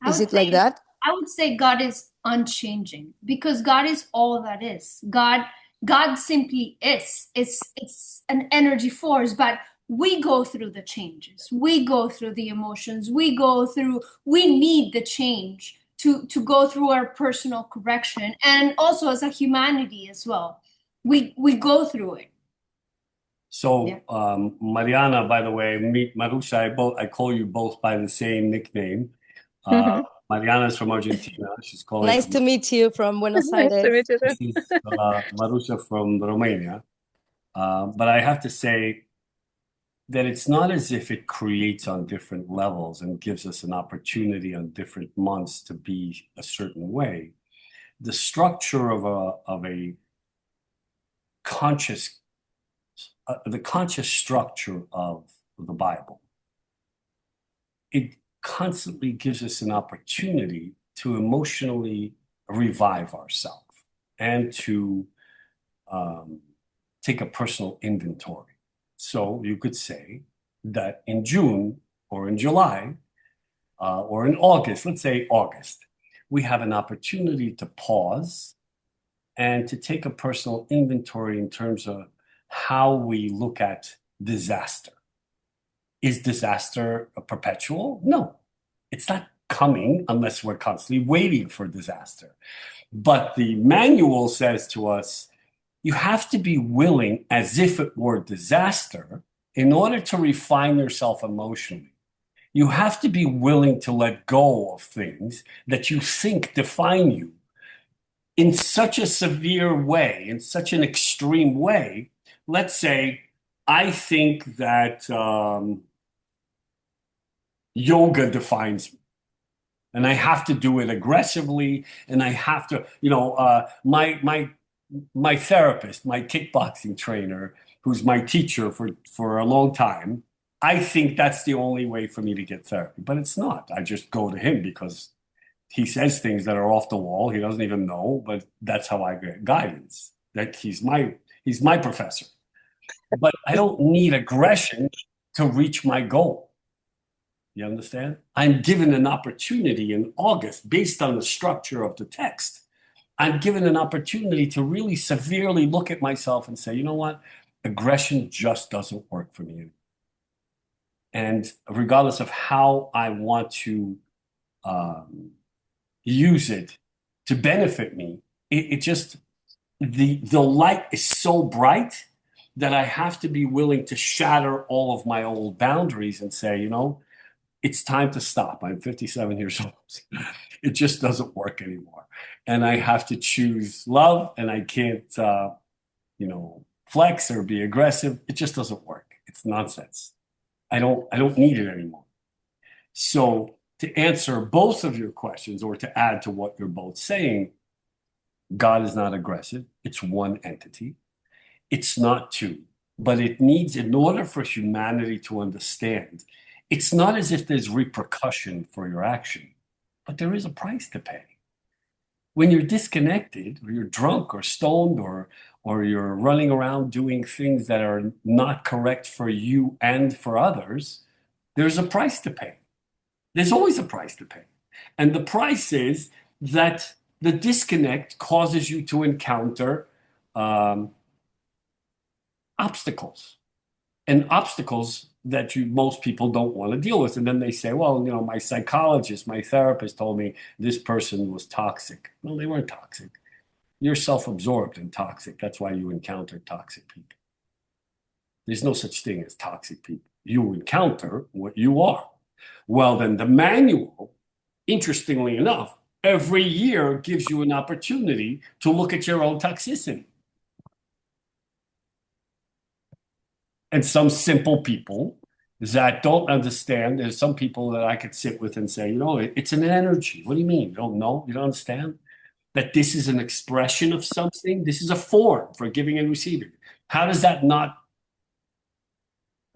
Is it like that?
I would say God is unchanging, because God is all that is. God simply is. It's an energy force, but we go through the changes. We go through the emotions. We need the change to go through our personal correction, and also as a humanity as well. We go through it.
So, yeah. Mariana, by the way, meet Marusha. I call you both by the same nickname. Mariana's from Argentina. She's calling.
Nice to meet you from Buenos Aires.
Nice to meet you.
This is Marusha from Romania. But I have to say that it's not as if it creates on different levels and gives us an opportunity on different months to be a certain way. The structure of a conscious, the conscious structure of the Bible, it constantly gives us an opportunity to emotionally revive ourselves and to take a personal inventory. So you could say that in June or in July or in August, let's say August, we have an opportunity to pause and to take a personal inventory in terms of how we look at disaster. Is disaster perpetual? No, it's not coming unless we're constantly waiting for disaster. But the manual says to us, you have to be willing, as if it were disaster, in order to refine yourself emotionally. You have to be willing to let go of things that you think define you in such a severe way, in such an extreme way. Let's say, I think that yoga defines me, and I have to do it aggressively, and I have to, my therapist, my kickboxing trainer, who's my teacher for a long time, I think that's the only way for me to get therapy, but it's not. I just go to him because he says things that are off the wall. He doesn't even know, but that's how I get guidance. That he's my professor. But I don't need aggression to reach my goal. You understand? I'm given an opportunity in August, based on the structure of the text. I'm given an opportunity to really severely look at myself and say, you know what? Aggression just doesn't work for me. And regardless of how I want to use it to benefit me, it just, the light is so bright that I have to be willing to shatter all of my old boundaries and say, you know, it's time to stop. I'm 57 years old. It just doesn't work anymore. And I have to choose love, and I can't, you know, flex or be aggressive. It just doesn't work. It's nonsense. I don't need it anymore. So to answer both of your questions, or to add to what you're both saying, God is not aggressive. It's one entity. It's not two. But it needs, in order for humanity to understand, it's not as if there's repercussion for your action, but there is a price to pay. When you're disconnected, or you're drunk or stoned, or you're running around doing things that are not correct for you and for others, there's a price to pay. There's always a price to pay. And the price is that the disconnect causes you to encounter obstacles, and obstacles that most people don't want to deal with. And then they say, well, you know, my psychologist, my therapist told me this person was toxic. Well, they weren't toxic. You're self-absorbed and toxic. That's why you encounter toxic people. There's no such thing as toxic people. You encounter what you are. Well, then the manual, interestingly enough, every year gives you an opportunity to look at your own toxicity. And some simple people that don't understand, there's some people that I could sit with and say, you know, it's an energy. What do you mean? You don't know? You don't understand that this is an expression of something? This is a form for giving and receiving. How does that not,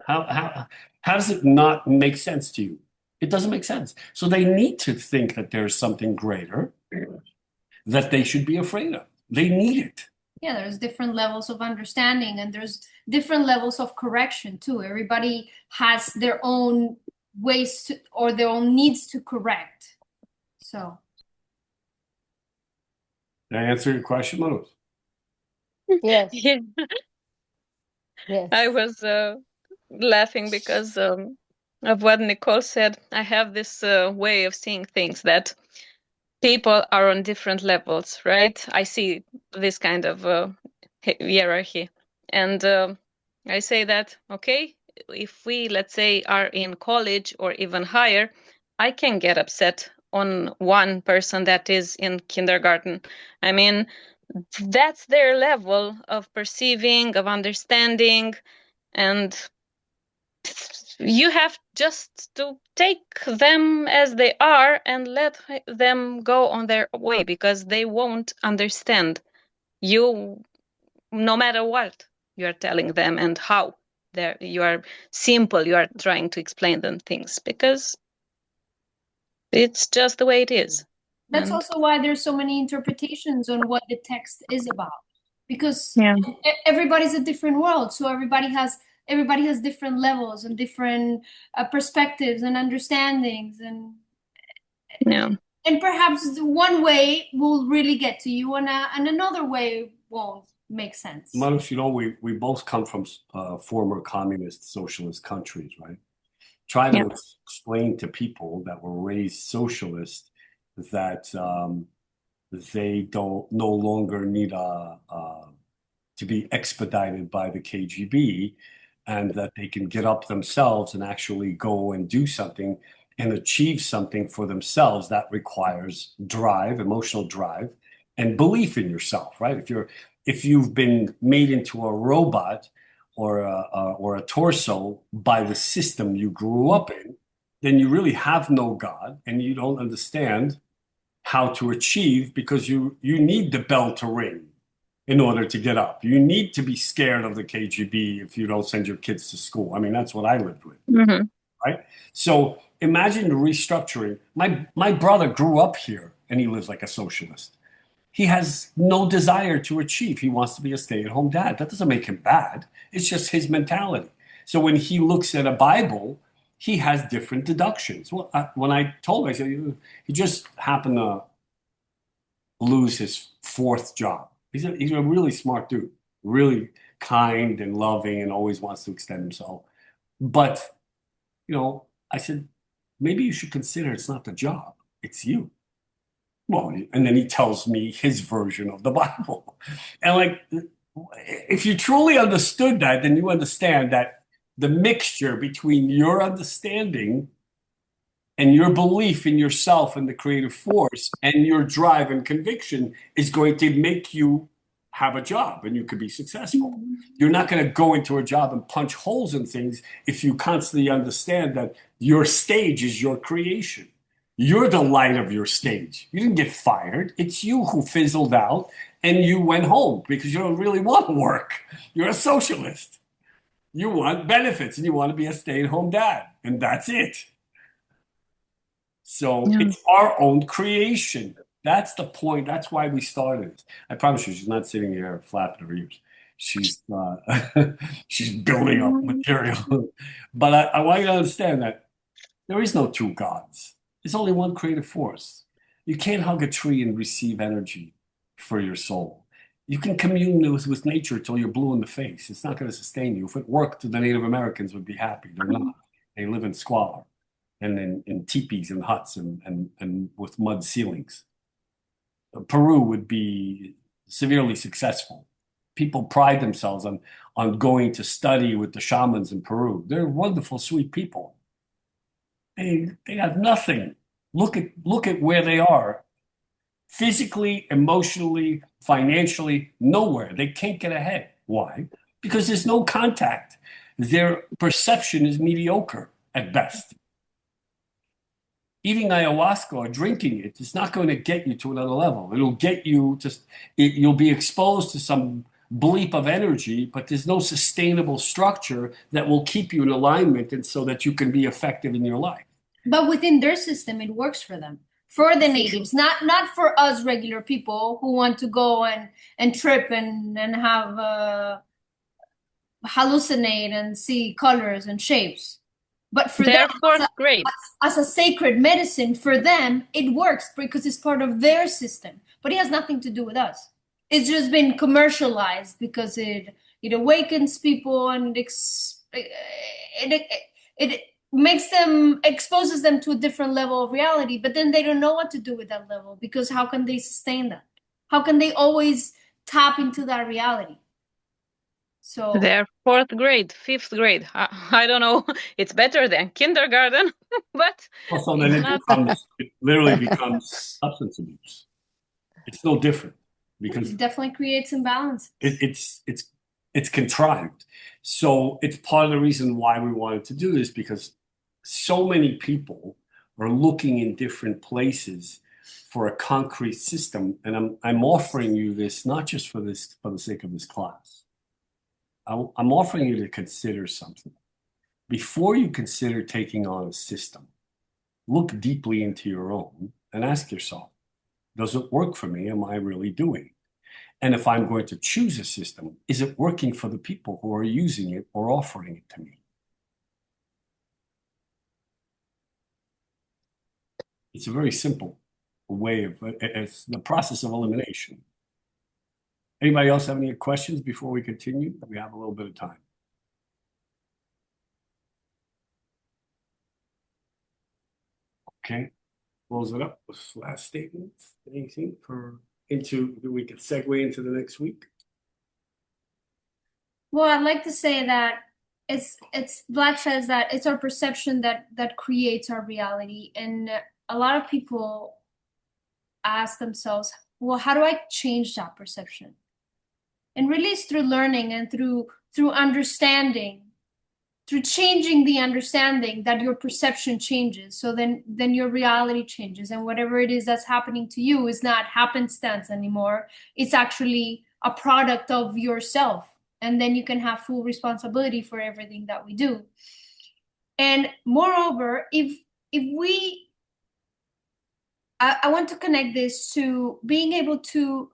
how does it not make sense to you? It doesn't make sense. So they need to think that there's something greater that they should be afraid of. They need it.
Yeah, there's different levels of understanding, and there's different levels of correction too. Everybody has their own ways to, or their own needs to correct. So.
Did I answer your question, Manus?
Yes.
Yeah.
Yes.
I was laughing because of what Nicole said. I have this way of seeing things that people are on different levels, right? I see this kind of hierarchy. And I say that, okay, if we, let's say, are in college or even higher, I can get upset on one person that is in kindergarten. I mean, that's their level of perceiving, of understanding, and you have just to take them as they are and let them go on their way, because they won't understand you no matter what you are telling them and how you are simple, you are trying to explain them things, because it's just the way it is.
That's also why there's so many interpretations on what the text is about, because everybody's a different world. So everybody has different levels and different perspectives and understandings, and perhaps one way will really get to you, and another way won't make sense.
Manus, you know, we both come from former communist socialist countries, right? Try to explain to people that were raised socialist that they don't no longer need to be expedited by the KGB, and that they can get up themselves and actually go and do something and achieve something for themselves. That requires drive, emotional drive, and belief in yourself, right? If you've been made into a robot or a torso by the system you grew up in, then you really have no God, and you don't understand how to achieve, because you need the bell to ring in order to get up. You need to be scared of the KGB if you don't send your kids to school. I mean, that's what I lived with, right? So imagine the restructuring. My brother grew up here, and he lives like a socialist. He has no desire to achieve. He wants to be a stay-at-home dad. That doesn't make him bad. It's just his mentality. So when he looks at a Bible, he has different deductions. Well, when I told him, I said, he just happened to lose his fourth job. He's a really smart dude, really kind and loving, and always wants to extend himself. But I said, maybe you should consider it's not the job, it's you. Well, and then he tells me his version of the Bible. And like, if you truly understood that, then you understand that the mixture between your understanding and your belief in yourself and the creative force and your drive and conviction is going to make you have a job and you could be successful. You're not going to go into a job and punch holes in things if you constantly understand that your stage is your creation. You're the light of your stage. You didn't get fired. It's you who fizzled out and you went home because you don't really want to work. You're a socialist. You want benefits and you want to be a stay-at-home dad, and that's it. So it's our own creation. That's the point. That's why we started. I promise you, she's not sitting here flapping her ears. She's she's building up material. But I want you to understand that there is no two gods. There's only one creative force. You can't hug a tree and receive energy for your soul. You can commune with nature till you're blue in the face. It's not going to sustain you. If it worked, the Native Americans would be happy. They're not. They live in squalor and in teepees and huts and with mud ceilings. Peru would be severely successful. People pride themselves on going to study with the shamans in Peru. They're wonderful, sweet people. They have nothing. Look at where they are. Physically, emotionally, financially, nowhere. They can't get ahead. Why? Because there's no contact. Their perception is mediocre at best. Eating ayahuasca or drinking it is not going to get you to another level. It'll get you you'll be exposed to some bleep of energy, but there's no sustainable structure that will keep you in alignment and so that you can be effective in your life.
But within their system, it works for them, for the natives, not for us regular people who want to go and trip and have hallucinate and see colors and shapes. But for them, as a sacred medicine, for them, it works because it's part of their system. But it has nothing to do with us. It's just been commercialized because it awakens people and it makes them, exposes them to a different level of reality. But then they don't know what to do with that level because how can they sustain that? How can they always tap into that reality? So
they're fourth grade, fifth grade. I don't know. It's better than kindergarten, but
also then it literally becomes substance abuse. It's no different because
it definitely creates imbalance.
It's contrived. So it's part of the reason why we wanted to do this, because so many people are looking in different places for a concrete system, and I'm offering you this not just for the sake of this class. I'm offering you to consider something. Before you consider taking on a system, look deeply into your own and ask yourself, does it work for me? Am I really doing it? And if I'm going to choose a system, is it working for the people who are using it or offering it to me? It's a very simple way of, it's the process of elimination. Anybody else have any questions before we continue? We have a little bit of time. Okay, close it up with last statements. Anything we could segue into the next week?
Well, I'd like to say that it's Vlad says that it's our perception that creates our reality, and a lot of people ask themselves, well, how do I change that perception? And really it's through learning and through understanding, through changing the understanding that your perception changes. So then your reality changes, and whatever it is that's happening to you is not happenstance anymore. It's actually a product of yourself. And then you can have full responsibility for everything that we do. And moreover, I want to connect this to being able to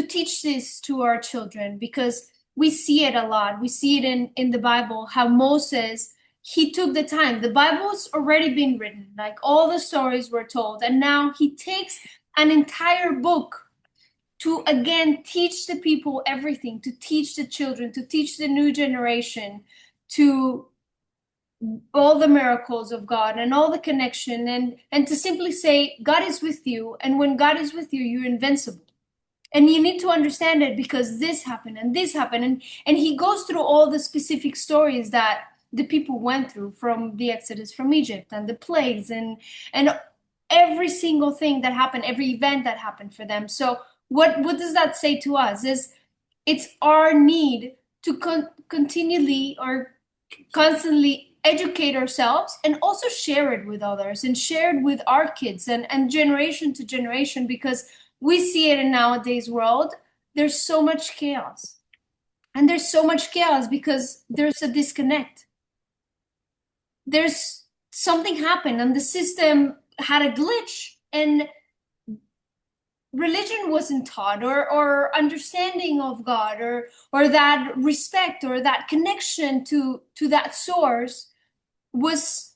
teach this to our children, because we see it a lot. We see it in the Bible, how Moses, he took the time. The Bible's already been written, like all the stories were told. And now he takes an entire book to, again, teach the people everything, to teach the children, to teach the new generation, to all the miracles of God and all the connection, and to simply say God is with you, and when God is with you, you're invincible. And you need to understand it because this happened and this happened, and he goes through all the specific stories that the people went through, from the Exodus from Egypt and the plagues and every single thing that happened, every event that happened for them. So what does that say to us? Is it's our need to continually or constantly educate ourselves and also share it with others and share it with our kids and generation to generation, because we see it in nowadays world. There's so much chaos, and there's so much chaos because there's a disconnect. There's something happened and the system had a glitch, and religion wasn't taught, or understanding of God, or that respect or that connection to that source was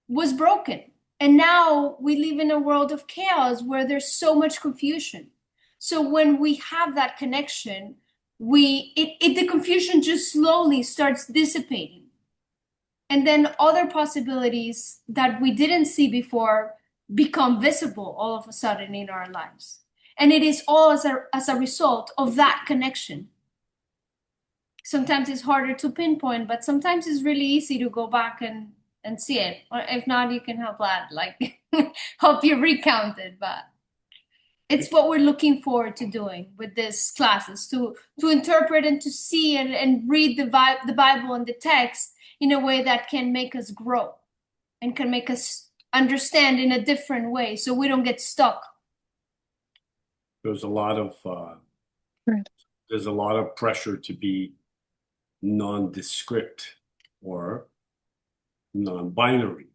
broken. And now we live in a world of chaos where there's so much confusion. So when we have that connection, the confusion just slowly starts dissipating. And then other possibilities that we didn't see before become visible all of a sudden in our lives. And it is all as a result of that connection. Sometimes it's harder to pinpoint, but sometimes it's really easy to go back and see it. Or if not, you can help Vlad, like help you recount it. But it's what we're looking forward to doing with these classes, to interpret and to see and read the Bible and the text in a way that can make us grow and can make us understand in a different way, so we don't get stuck.
There's a lot of pressure to be nondescript or non-binary.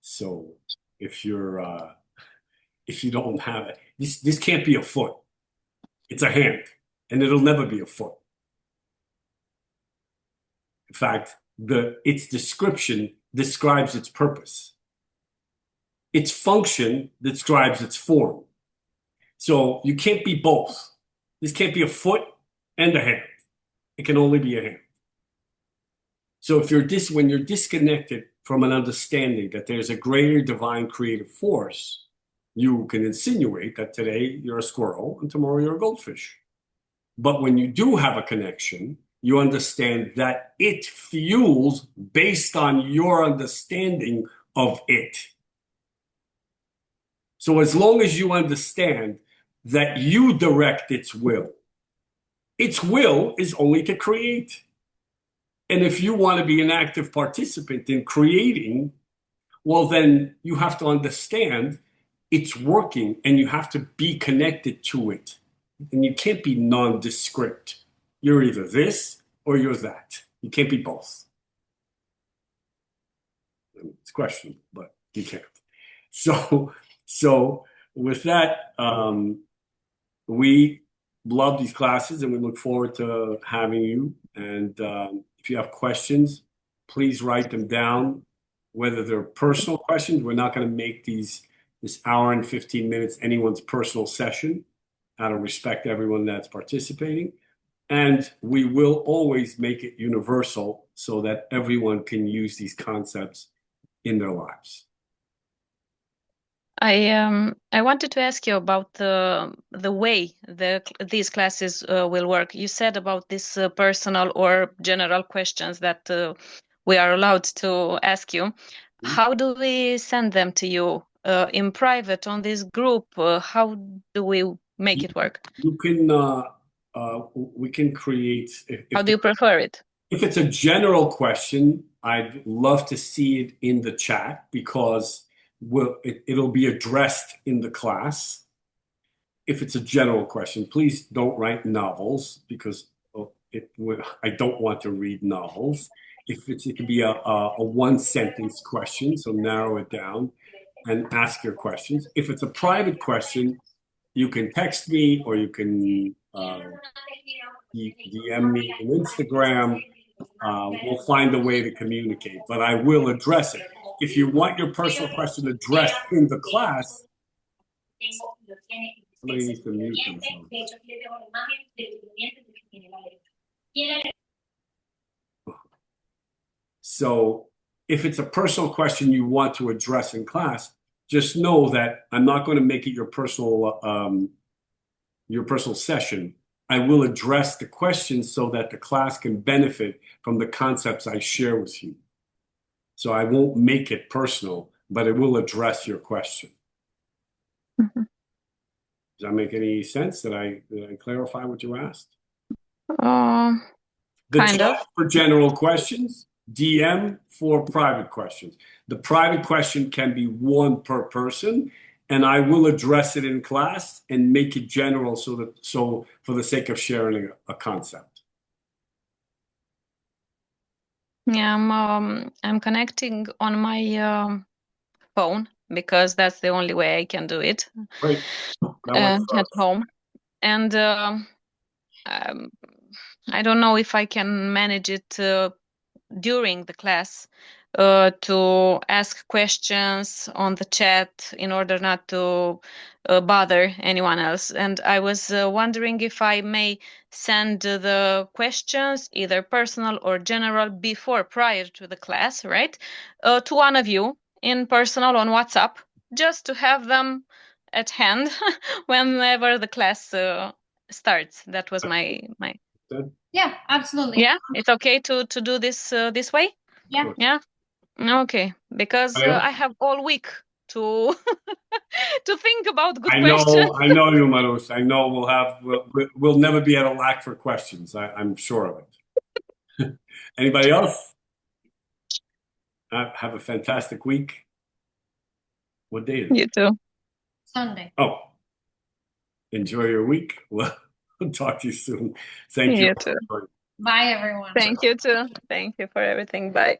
So if you don't have it, this can't be a foot. It's a hand, and it'll never be a foot. In fact, its description describes its purpose. Its function describes its form. So you can't be both. This can't be a foot and a hand. It can only be a hand. So when you're disconnected from an understanding that there's a greater divine creative force, you can insinuate that today you're a squirrel and tomorrow you're a goldfish. But when you do have a connection, you understand that it fuels based on your understanding of it. So as long as you understand that you direct its will is only to create. And if you want to be an active participant in creating, well, then you have to understand it's working and you have to be connected to it. And you can't be nondescript. You're either this or you're that. You can't be both. It's questionable, but you can't. So with that, we love these classes and we look forward to having you. And if you have questions, please write them down, whether they're personal questions. We're not going to make this hour and 15 minutes anyone's personal session, out of respect to everyone that's participating. And we will always make it universal so that everyone can use these concepts in their lives.
I wanted to ask you about the way these classes will work. You said about these personal or general questions that we are allowed to ask you. How do we send them to you in private on this group? How do we make it work?
You can we can create.
How do you prefer it?
If it's a general question, I'd love to see it in the chat because it'll be addressed in the class. If it's a general question, please don't write novels because I don't want to read novels. It could be a one-sentence question, so narrow it down and ask your questions. If it's a private question, you can text me or you can DM me on Instagram. We'll find a way to communicate, but I will address it. If you want your personal question addressed in the class, somebody needs to mute themselves. So if it's a personal question you want to address in class, just know that I'm not going to make it your personal session. I will address the questions so that the class can benefit from the concepts I share with you. So I won't make it personal, but it will address your question.
Mm-hmm.
Does that make any sense? Did I clarify what you asked? The
Kind
chat
of.
for general questions, DM for private questions. The private question can be one per person, and I will address it in class and make it general so for the sake of sharing a concept.
Yeah, I'm connecting on my phone because that's the only way I can do it.
Great.
At home. And I don't know if I can manage it during the class to ask questions on the chat in order not to bother anyone else. And I was wondering if I may send the questions, either personal or general, prior to the class, right? To one of you in personal on WhatsApp, just to have them at hand whenever the class starts. That was my.
Yeah, absolutely.
Yeah, it's okay to do this this way.
Yeah.
Yeah. Okay, because I have all week to to think about good questions.
I know you, Marus. I know we'll never be at a lack for questions. I'm sure of it. Anybody else? Have a fantastic week. What day is it?
You too.
Sunday.
Oh, enjoy your week. We'll talk to you soon. Thank you.
You too.
Bye, everyone.
Thank you too. Thank you for everything. Bye.